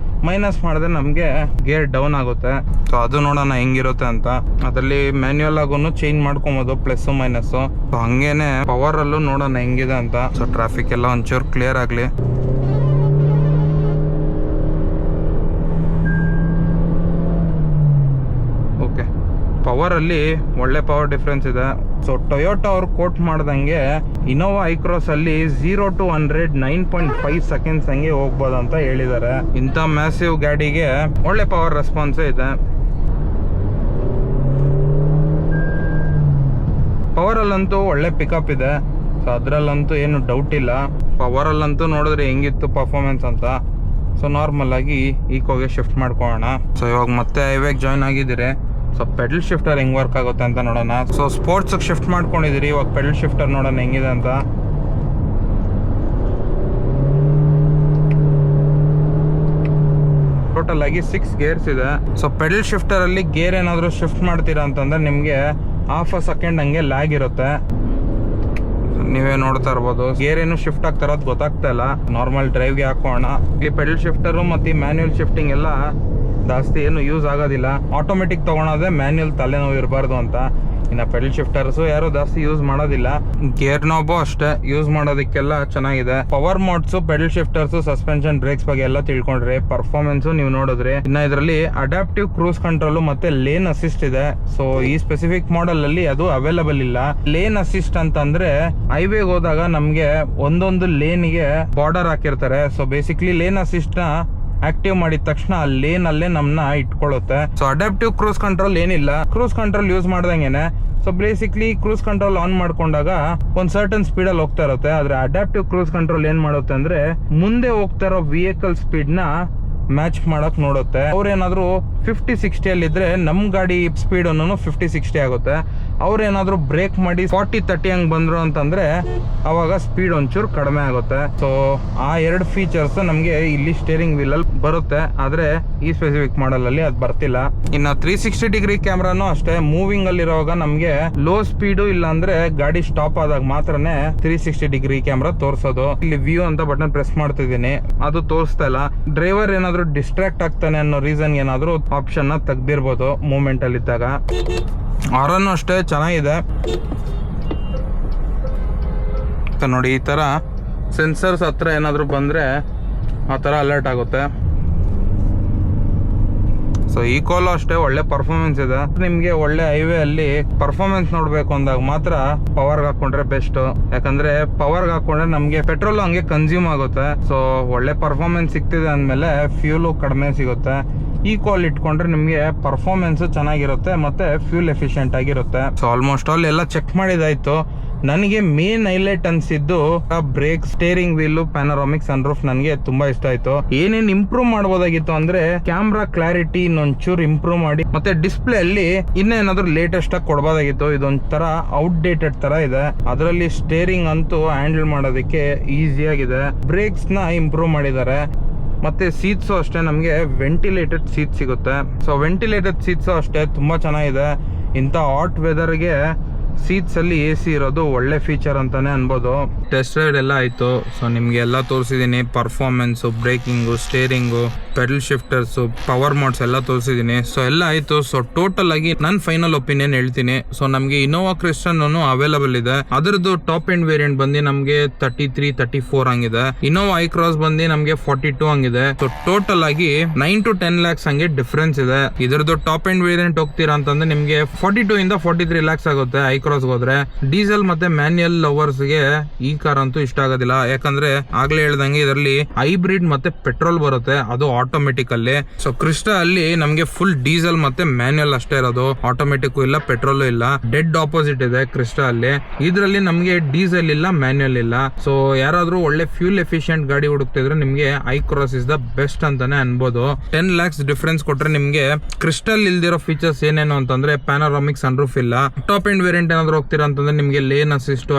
ಮೈನಸ್ ಮಾಡಿದ್ರೆ ನಮಗೆ ಗೇರ್ ಡೌನ್ ಆಗುತ್ತೆ. ಸೊ ಅದು ನೋಡೋಣ ಹೆಂಗಿರುತ್ತೆ ಅಂತ. ಅದರಲ್ಲಿ ಮ್ಯಾನ್ಯುಯಲ್ ಆಗೂ ಚೇಂಜ್ ಮಾಡ್ಕೊಬೋದು ಪ್ಲಸ್ ಮೈನಸ್. ಸೊ ಹಂಗೇನೆ ಪವರ್ ಅಲ್ಲೂ ನೋಡೋಣ ಹೆಂಗಿದೆ ಅಂತ. ಸೊ ಟ್ರಾಫಿಕ್ ಎಲ್ಲ ಒಂಚೂರು ಕ್ಲಿಯರ್ ಆಗಲಿ. ಪವರ್ ಅಲ್ಲಿ ಒಳ್ಳೆ ಪವರ್ ಡಿಫ್ರೆನ್ಸ್ ಇದೆ. ಸೊ ಟೊಯೋಟಾ ಅವ್ರು ಕೋಟ್ ಮಾಡ್ದಂಗೆ ಇನೋವಾ ಐಕ್ರಾಸ್ ಅಲ್ಲಿ 0 to 100 9.5 ಸೆಕೆಂಡ್ಸ್ ಹಂಗೆ ಹೋಗ್ಬೋದು ಅಂತ ಹೇಳಿದ್ದಾರೆ. ಇಂಥ ಮ್ಯಾಸಿವ್ ಗಾಡಿಗೆ ಒಳ್ಳೆ ಪವರ್ ರೆಸ್ಪಾನ್ಸ್ ಇದೆ. ಪವರ್ ಅಲ್ಲಂತೂ ಒಳ್ಳೆ ಪಿಕಪ್ ಇದೆ. ಸೊ ಅದ್ರಲ್ಲಂತೂ ಏನು ಡೌಟ್ ಇಲ್ಲ. ಪವರ್ ಅಲ್ಲಂತೂ ನೋಡಿದ್ರೆ ಹೆಂಗಿತ್ತು ಪರ್ಫಾರ್ಮೆನ್ಸ್ ಅಂತ. ಸೊ ನಾರ್ಮಲ್ ಆಗಿ ಈಕೋಗೆ ಶಿಫ್ಟ್ ಮಾಡ್ಕೊಳ್ಳೋಣ. ಸೊ ಇವಾಗ ಮತ್ತೆ ಹೈವೇಗೆ ಜಾಯ್ನ್ ಆಗಿದ್ದೀರಿ. ಸೊ ಪೆಡಲ್ ಶಿಫ್ಟರ್ ಹೆಂಗ್ ವರ್ಕ್ ಆಗುತ್ತೆ ಅಂತ ನೋಡೋಣ. ಸೊ ಸ್ಪೋರ್ಟ್ಸ್ ಶಿಫ್ಟ್ ಮಾಡ್ಕೊಂಡಿದ್ದೀರಿ. ಇವಾಗ ಪೆಡಲ್ ಶಿಫ್ಟರ್ ನೋಡೋಣ ಹೆಂಗಿದೆ ಅಂತ. ಟೋಟಲ್ ಆಗಿ 6 ಗೇರ್ಸ್ ಇದೆ. ಸೊ ಪೆಡಲ್ ಶಿಫ್ಟರ್ ಅಲ್ಲಿ ಗೇರ್ ಏನಾದರೂ ಶಿಫ್ಟ್ ಮಾಡ್ತೀರಾ ಅಂತಂದ್ರೆ ನಿಮಗೆ ಹಾಫ್ ಅ ಸೆಕೆಂಡ್ ಹಂಗೆ ಲ್ಯಾಗ್ ಇರುತ್ತೆ. ನೀವೇ ನೋಡ್ತಾ ಇರ್ಬೋದು, ಗೇರ್ ಏನು ಶಿಫ್ಟ್ ಆಗ್ತಾ ಇರೋದು ಗೊತ್ತಾಗ್ತಾ ಇಲ್ಲ. ನಾರ್ಮಲ್ ಡ್ರೈವ್ಗೆ ಹಾಕೋಣ. ಈ ಪೆಡಲ್ ಶಿಫ್ಟರು ಮತ್ತು ಮ್ಯಾನ್ಯುಯಲ್ ಶಿಫ್ಟಿಂಗ್ ಎಲ್ಲ ಜಾಸ್ತಿ ಏನು ಯೂಸ್ ಆಗೋದಿಲ್ಲ. ಆಟೋಮೆಟಿಕ್ ತಗೊಳೋದೇ ಮ್ಯಾನ್ಯುಯಲ್ ತಲೆನೋವು ಇರಬಾರ್ದು ಅಂತ. ಇನ್ನು ಪೆಡಲ್ ಶಿಫ್ಟರ್ಸು ಯಾರು ಜಾಸ್ತಿ ಯೂಸ್ ಮಾಡೋದಿಲ್ಲ. ಗೇರ್ ನಾಬು ಅಷ್ಟೇ ಯೂಸ್ ಮಾಡೋದಕ್ಕೆಲ್ಲ ಚೆನ್ನಾಗಿದೆ. Power modes, pedal shifters, suspension, brakes ಬಗ್ಗೆ ಎಲ್ಲ ತಿಳ್ಕೊಂಡ್ರಿ. ಪರ್ಫಾರ್ಮೆನ್ಸು ನೀವು ನೋಡಿದ್ರಿ. ಇನ್ನು ಇದರಲ್ಲಿ ಅಡಾಪ್ಟಿವ್ ಕ್ರೂಸ್ ಕಂಟ್ರೋಲ್ ಮತ್ತೆ ಲೇನ್ ಅಸಿಸ್ಟ್ ಇದೆ. ಸೊ ಈ ಸ್ಪೆಸಿಫಿಕ್ ಮಾಡೆಲ್ ಅಲ್ಲಿ ಅದು ಅವೈಲಬಲ್ ಇಲ್ಲ. ಲೇನ್ ಅಸಿಸ್ಟ್ ಅಂತಂದ್ರೆ ಹೈವೇಗೆ ಹೋದಾಗ ನಮ್ಗೆ ಒಂದೊಂದು ಲೇನ್ಗೆ ಬಾರ್ಡರ್ ಹಾಕಿರ್ತಾರೆ. ಸೊ ಬೇಸಿಕ್ಲಿ ಲೇನ್ ಅಸಿಸ್ಟ್ ನ ಆಕ್ಟಿವ್ ಮಾಡಿದ ತಕ್ಷಣ ಆ ಲೇನ್ ಅಲ್ಲೇ ನಮ್ನ ಇಟ್ಕೊಳ್ಳುತ್ತೆ. ಸೊ ಅಡಾಪ್ಟಿವ್ ಕ್ರೂಸ್ ಕಂಟ್ರೋಲ್ ಏನಿಲ್ಲ, ಕ್ರೂಸ್ ಕಂಟ್ರೋಲ್ ಯೂಸ್ ಮಾಡ್ದಂಗೆನೆ. So basically cruise control on ಮಾಡ್ಕೊಂಡಾಗ ಒಂದ್ ಸರ್ಟನ್ ಸ್ಪೀಡ್ ಅಲ್ಲಿ ಹೋಗ್ತಾ ಇರುತ್ತೆ. ಆದ್ರೆ ಅಡಾಪ್ಟಿವ್ ಕ್ರೂಸ್ ಕಂಟ್ರೋಲ್ ಏನ್ ಮಾಡುತ್ತೆ ಅಂದ್ರೆ ಮುಂದೆ ಹೋಗ್ತಾ ಇರೋ ವೆಹಿಕಲ್ ಸ್ಪೀಡ್ ನ ಮ್ಯಾಚ್ ಮಾಡಕ್ ನೋಡುತ್ತೆ. ಅವ್ರೇನಾದ್ರು 50-60 ಅಲ್ಲಿ ಇದ್ರೆ ನಮ್ ಗಾಡಿ ಸ್ಪೀಡ್ 50-60 ಆಗುತ್ತೆ. ಅವ್ರೇನಾದ್ರು ಬ್ರೇಕ್ ಮಾಡಿ 40-30 ಹಂಗ್ ಬಂದ್ರು ಅಂತಂದ್ರೆ ಅವಾಗ ಸ್ಪೀಡ್ ಒಂಚೂರು ಕಡಿಮೆ ಆಗುತ್ತೆ. ಸೊ ಆ 2 ಫೀಚರ್ಸ್ ನಮ್ಗೆ ಇಲ್ಲಿ ಸ್ಟೇರಿಂಗ್ ವೀಲ್ ಅಲ್ಲಿ ಬರುತ್ತೆ. ಆದ್ರೆ ಈ ಸ್ಪೆಸಿಫಿಕ್ ಮಾಡೆಲ್ ಅಲ್ಲಿ ಅದು ಬರ್ತಿಲ್ಲ. ಇನ್ನ 360 ಡಿಗ್ರಿ ಕ್ಯಾಮ್ರಾನು ಅಷ್ಟೇ ಮೂವಿಂಗ್ ಅಲ್ಲಿ ಇರುವಾಗ ನಮ್ಗೆ ಲೋ ಸ್ಪೀಡು ಇಲ್ಲ ಅಂದ್ರೆ ಗಾಡಿ ಸ್ಟಾಪ್ ಆದಾಗ ಮಾತ್ರನೇ 360 ಡಿಗ್ರಿ ಕ್ಯಾಮ್ರಾ ತೋರ್ಸೋದು. ಇಲ್ಲಿ ವ್ಯೂ ಅಂತ ಬಟನ್ ಪ್ರೆಸ್ ಮಾಡ್ತಿದ್ದೀನಿ, ಅದು ತೋರಿಸ್ತಾ ಇಲ್ಲ. ಡ್ರೈವರ್ ಏನಾದ್ರು ಡಿಸ್ಟ್ರಾಕ್ಟ್ ಆಗ್ತಾನೆ ಅನ್ನೋ ರೀಸನ್ ಏನಾದ್ರು ಆಪ್ಷನ್ ನ ತೆಗ್ದಿರ್ಬೋದು ಮೂವ್ಮೆಂಟ್ ಅಲ್ಲಿ ಇದ್ದಾಗ. ಆರನ್ನು ಅಷ್ಟೇ ಚೆನ್ನಾಗಿದೆ. ನೋಡಿ ಈ ಥರ ಸೆನ್ಸರ್ಸ್ ಹತ್ರ ಏನಾದರೂ ಬಂದರೆ ಆ ಥರ ಅಲರ್ಟ್ ಆಗುತ್ತೆ. ಸೊ ಈಕೋಲು ಅಷ್ಟೇ ಒಳ್ಳೆ ಪರ್ಫಾರ್ಮೆನ್ಸ್ ಇದೆ. ನಿಮಗೆ ಒಳ್ಳೆ ಹೈವೇ ಅಲ್ಲಿ ಪರ್ಫಾರ್ಮೆನ್ಸ್ ನೋಡಬೇಕು ಅಂದಾಗ ಮಾತ್ರ ಪವರ್ಗೆ ಹಾಕೊಂಡ್ರೆ ಬೆಸ್ಟ್. ಯಾಕಂದ್ರೆ ಪವರ್ಗೆ ಹಾಕೊಂಡ್ರೆ ನಮಗೆ ಪೆಟ್ರೋಲ್ ಹಂಗೆ ಕನ್ಸ್ಯೂಮ್ ಆಗುತ್ತೆ. ಸೊ ಒಳ್ಳೆ ಪರ್ಫಾರ್ಮೆನ್ಸ್ ಸಿಗ್ತಿದೆ ಅಂದಮೇಲೆ ಫ್ಯೂಲು ಕಡಿಮೆ ಸಿಗುತ್ತೆ. ಈಕೋಲ್ ಇಟ್ಕೊಂಡ್ರೆ ನಿಮಗೆ ಪರ್ಫಾರ್ಮೆನ್ಸ್ ಚೆನ್ನಾಗಿರುತ್ತೆ ಮತ್ತೆ ಫ್ಯೂಲ್ ಎಫಿಷಿಯೆಂಟ್ ಆಗಿರುತ್ತೆ. ಸೊ ಆಲ್ಮೋಸ್ಟ್ ಆಲ್ ಎಲ್ಲ ಚೆಕ್ ಮಾಡಿದಾಯ್ತು. ನನಗೆ ಮೇನ್ ಹೈಲೈಟ್ ಅನ್ಸಿದ್ದು brake, steering wheel, panoramic sunroof ನನಗೆ ತುಂಬಾ ಇಷ್ಟ ಆಯ್ತು. ಏನೇನ್ ಇಂಪ್ರೂವ್ ಮಾಡಬಹುದಾಗಿತ್ತು ಅಂದ್ರೆ ಕ್ಯಾಮ್ರಾ ಕ್ಲಾರಿಟಿ ಇನ್ನೊಂಚೂರು ಇಂಪ್ರೂವ್ ಮಾಡಿ, ಮತ್ತೆ ಡಿಸ್ಪ್ಲೇ ಅಲ್ಲಿ ಇನ್ನೇನಾದ್ರೂ ಲೇಟೆಸ್ಟ್ ಆಗಿ ಕೊಡಬಹುದಾಗಿತ್ತು. ಇದೊಂಥರ ಔಟ್ಡೇಟೆಡ್ ತರ ಇದೆ. ಅದರಲ್ಲಿ ಸ್ಟೇರಿಂಗ್ ಅಂತೂ ಹ್ಯಾಂಡಲ್ ಮಾಡೋದಕ್ಕೆ ಈಸಿ ಆಗಿದೆ. ಬ್ರೇಕ್ಸ್ ನ ಇಂಪ್ರೂವ್ ಮಾಡಿದ್ದಾರೆ. ಮತ್ತೆ ಸೀಟ್ಸು ಅಷ್ಟೇ ನಮಗೆ ವೆಂಟಿಲೇಟೆಡ್ ಸೀಟ್ ಸಿಗುತ್ತೆ. ಸೊ ವೆಂಟಿಲೇಟೆಡ್ ಸೀಟ್ಸು ಅಷ್ಟೇ ತುಂಬಾ ಚೆನ್ನಾಗಿದೆ. ಇಂಥ ಹಾಟ್ ವೆದರ್ಗೆ ಸೀಟ್ಸ್ ಅಲ್ಲಿ AC ಇರೋದು ಒಳ್ಳೆ ಫೀಚರ್ ಅಂತಾನೆ ಅನ್ಬೋದು. ಟೆಸ್ಟ್ ರೈಡ್ ಎಲ್ಲ ಆಯ್ತು. ಸೊ ನಿಮ್ಗೆ ಎಲ್ಲ ತೋರಿಸಿದೀನಿ. Performance, braking, steering, pedal shifters, power modes ಎಲ್ಲ ತೋರಿಸಿದೀನಿ. ಸೊ ಎಲ್ಲ ಆಯ್ತು. ಸೊ ಟೋಟಲ್ ಆಗಿ ನನ್ನ ಫೈನಲ್ ಒಪಿನಿಯನ್ ಹೇಳ್ತೀನಿ. ಸೊ ನಮ್ಗೆ ಇನೋವಾ ಕ್ರಿಸ್ಟನ್ ಅವೈಲಬಲ್ ಇದೆ. ಅದರದ್ದು ಟಾಪ್ ಎಂಡ್ ವೇರಿಯಂಟ್ ಬಂದು ನಮ್ಗೆ 33, 34 ಹಂಗಿದೆ. ಇನೋವಾ ಐ ಕ್ರಾಸ್ ಬಂದು ನಮ್ಗೆ 42 ಹಂಗಿದೆ. ಸೊ ಟೋಟಲ್ ಆಗಿ 9 to 10 lakhs ಹಂಗೆ ಡಿಫ್ರೆನ್ಸ್ ಇದೆ. ಇದರದ್ದು ಟಾಪ್ ಎಂಡ್ ವೇರಿಯಂಟ್ ಹೋಗ್ತೀರಾ ಅಂತಂದ್ರೆ ನಿಮ್ಗೆ 42 ಇಂದ 43 lakhs ಆಗುತ್ತೆ ಐ ಕ್ರಾಸ್ ಹೋದ್ರೆ. ಡೀಸೆಲ್ ಮತ್ತೆ ಮ್ಯಾನ್ಯಲ್ ಲವರ್ಸ್ ಗೆ ಈ ಕಾರ್ ಅಂತೂ ಇಷ್ಟ ಆಗೋದಿಲ್ಲ. ಯಾಕಂದ್ರೆ ಆಗ್ಲೇ ಹೇಳ್ದಂಗೆ ಇದರಲ್ಲಿ ಹೈಬ್ರಿಡ್ ಮತ್ತೆ ಪೆಟ್ರೋಲ್ ಬರುತ್ತೆ, ಅದು ಆಟೋಮೆಟಿಕ್ ಅಲ್ಲಿ. ಸೊ ಕ್ರಿಸ್ಟಾ ಅಲ್ಲಿ ನಮ್ಗೆ ಫುಲ್ ಡೀಸೆಲ್ ಮತ್ತೆ ಮ್ಯಾನ್ಯಲ್ ಅಷ್ಟೇ ಇರೋದು, ಆಟೋಮೆಟಿಕ್ ಇಲ್ಲ, ಪೆಟ್ರೋಲ್ ಇಲ್ಲ. ಡೆಡ್ ಆಪೋಸಿಟ್ ಇದೆ ಕ್ರಿಸ್ಟಾ ಅಲ್ಲಿ. ಇದರಲ್ಲಿ ನಮ್ಗೆ ಡೀಸೆಲ್ ಇಲ್ಲ, ಮ್ಯಾನ್ಯಲ್ ಇಲ್ಲ. ಸೊ ಯಾರಾದ್ರೂ ಒಳ್ಳೆ ಫ್ಯೂಲ್ ಎಫಿಷಿಯಂಟ್ ಗಾಡಿ ಹುಡುಕ್ತಿದ್ರೆ ನಿಮ್ಗೆ I cross is the best ಅಂತಾನೆ ಅನ್ಬೋದು. 10 lakhs ಡಿಫರೆನ್ಸ್ ಕೊಟ್ರೆ ನಿಮ್ಗೆ ಕ್ರಿಸ್ಟಲ್ ಇಲ್ದಿರೋ ಫೀಚರ್ಸ್ ಏನೇನು ಅಂತಂದ್ರೆ ಪ್ಯಾನರಾಮಿಕ್ ಸನ್ರೂಫ್ ಇಲ್ಲ. ಟಾಪ್ ಎಂಡ್ ವೇರಿಯಂಟ್ ಏನಾದ್ರು ಹೋಗ್ತೀರಾ ಅಂತಂದ್ರೆ ನಿಮ್ಗೆ lane assist,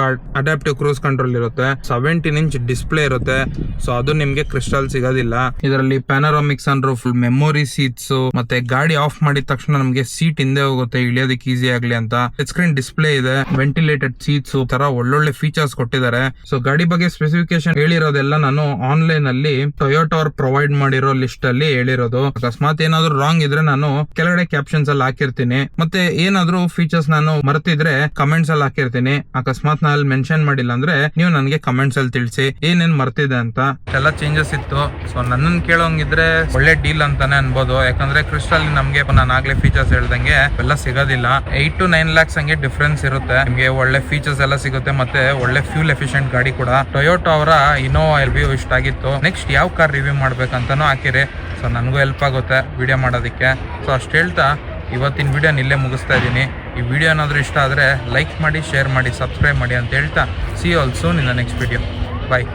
adaptive cruise control ಇರುತ್ತೆ, 17 inch ಡಿಸ್ಪ್ಲೇ ಇರುತ್ತೆ. ಸೊ ಅದು ನಿಮ್ಗೆ ಕ್ರಿಸ್ಟಲ್ ಸಿಗೋದಿಲ್ಲ. ಇದರಲ್ಲಿ ಪ್ಯಾನರಾಮಿಕ್ ಸನ್ರೂಫ್, ಮೆಮೊರಿ ಸೀಟ್ಸ್, ಮತ್ತೆ ಗಾಡಿ ಆಫ್ ಮಾಡಿದ ತಕ್ಷಣ ನಮ್ಗೆ ಸೀಟ್ ಹಿಂದೆ ಹೋಗುತ್ತೆ ಇಳಿಯೋದಕ್ಕೆ ಈಸಿ ಆಗ್ಲಿ ಅಂತ. ಟಚ್ ಸ್ಕ್ರೀನ್ ಡಿಸ್ಪ್ಲೇ ಇದೆ, ವೆಂಟಿಲೇಟೆಡ್ ಸೀಟ್ಸ್, ತರ ಒಳ್ಳೊಳ್ಳೆ ಫೀಚರ್ಸ್ ಕೊಟ್ಟಿದ್ದಾರೆ. ಸೊ ಗಾಡಿ ಬಗ್ಗೆ ಸ್ಪೆಸಿಫಿಕೇಶನ್ ಹೇಳಿರೋದೆಲ್ಲ ನಾನು ಆನ್ಲೈನ್ ಅಲ್ಲಿ ಟೊಯೋಟಾ ಅವ್ರು ಪ್ರೊವೈಡ್ ಮಾಡಿರೋ ಲಿಸ್ಟ್ ಅಲ್ಲಿ ಹೇಳಿರೋದು. ಅಕಸ್ಮಾತ್ ಏನಾದ್ರು ರಾಂಗ್ ಇದ್ರೆ ನಾನು ಕೆಳಗಡೆ ಕ್ಯಾಪ್ಷನ್ಸ್ ಅಲ್ಲಿ ಹಾಕಿರ್ತೀನಿ. ಮತ್ತೆ ಏನಾದ್ರು ಫೀಚರ್ಸ್ ನಾನು ಮರ್ತಿದ್ರೆ ಕಮೆಂಟ್ಸ್ ಅಲ್ಲಿ ಹಾಕಿರ್ತೀನಿ. ಅಕಸ್ಮಾತ್ ನಾನು ಅಲ್ಲಿ ಮೆನ್ಷನ್ ಮಾಡಿಲ್ಲ ಅಂದ್ರೆ ನೀವು ನನಗೆ ಕಮೆಂಟ್ಸ್ ಅಲ್ಲಿ ತಿಳಿಸಿ ಏನೇನ್ ಮರ್ತಿದೆ ಅಂತ. ಎಲ್ಲ ಚೇಂಜಸ್ ಇತ್ತು. ಸೊ ನನ್ನನ್ನು ಕೇಳೋಂಗಿದ್ರೆ ಒಳ್ಳೆ ಡೀಲ್ ಅಂತಾನೆ ಅನ್ಬೋದು. ಯಾಕಂದ್ರೆ ಕ್ರಿಸ್ಟಲ್ ನಮ್ಗೆ ನಾನು ಆಗ್ಲೇ ಫೀಚರ್ಸ್ ಹೇಳ್ದಂಗೆ ಎಲ್ಲ ಸಿಗೋದಿಲ್ಲ. 8 to 9 lakhs ಹಂಗೆ ಡಿಫ್ರೆನ್ಸ್ ಇರುತ್ತೆ. ನಿಮ್ಗೆ ಒಳ್ಳೆ ಫೀಚರ್ಸ್ ಎಲ್ಲ ಸಿಗುತ್ತೆ, ಮತ್ತೆ ಒಳ್ಳೆ ಫ್ಯೂಲ್ ಎಫಿಷಿಯಂಟ್ ಗಾಡಿ ಕೂಡ. ಟೊಯೋಟಾ ಅವರ ಇನೋವಾ ರಿವ್ಯೂ ಇಷ್ಟ ಆಗಿತ್ತು. ನೆಕ್ಸ್ಟ್ ಯಾವ ಕಾರ್ ರಿವ್ಯೂ ಮಾಡ್ಬೇಕಂತಾನು ಹಾಕಿರಿ. ಸೊ ನನಗೂ ಹೆಲ್ಪ್ ಆಗುತ್ತೆ ವಿಡಿಯೋ ಮಾಡೋದಕ್ಕೆ. ಸೊ ಅಷ್ಟು ಹೇಳ್ತಾ ಇವತ್ತಿನ ವಿಡಿಯೋನ ಇಲ್ಲೇ ಮುಗಿಸ್ತಾ ಇದ್ದೀನಿ. ಈ ವಿಡಿಯೋ ಏನಾದರೂ ಇಷ್ಟ ಆದರೆ ಲೈಕ್ ಮಾಡಿ, ಶೇರ್ ಮಾಡಿ, ಸಬ್ಸ್ಕ್ರೈಬ್ ಮಾಡಿ ಅಂತ ಹೇಳ್ತಾ see all soon in the next video. Bye.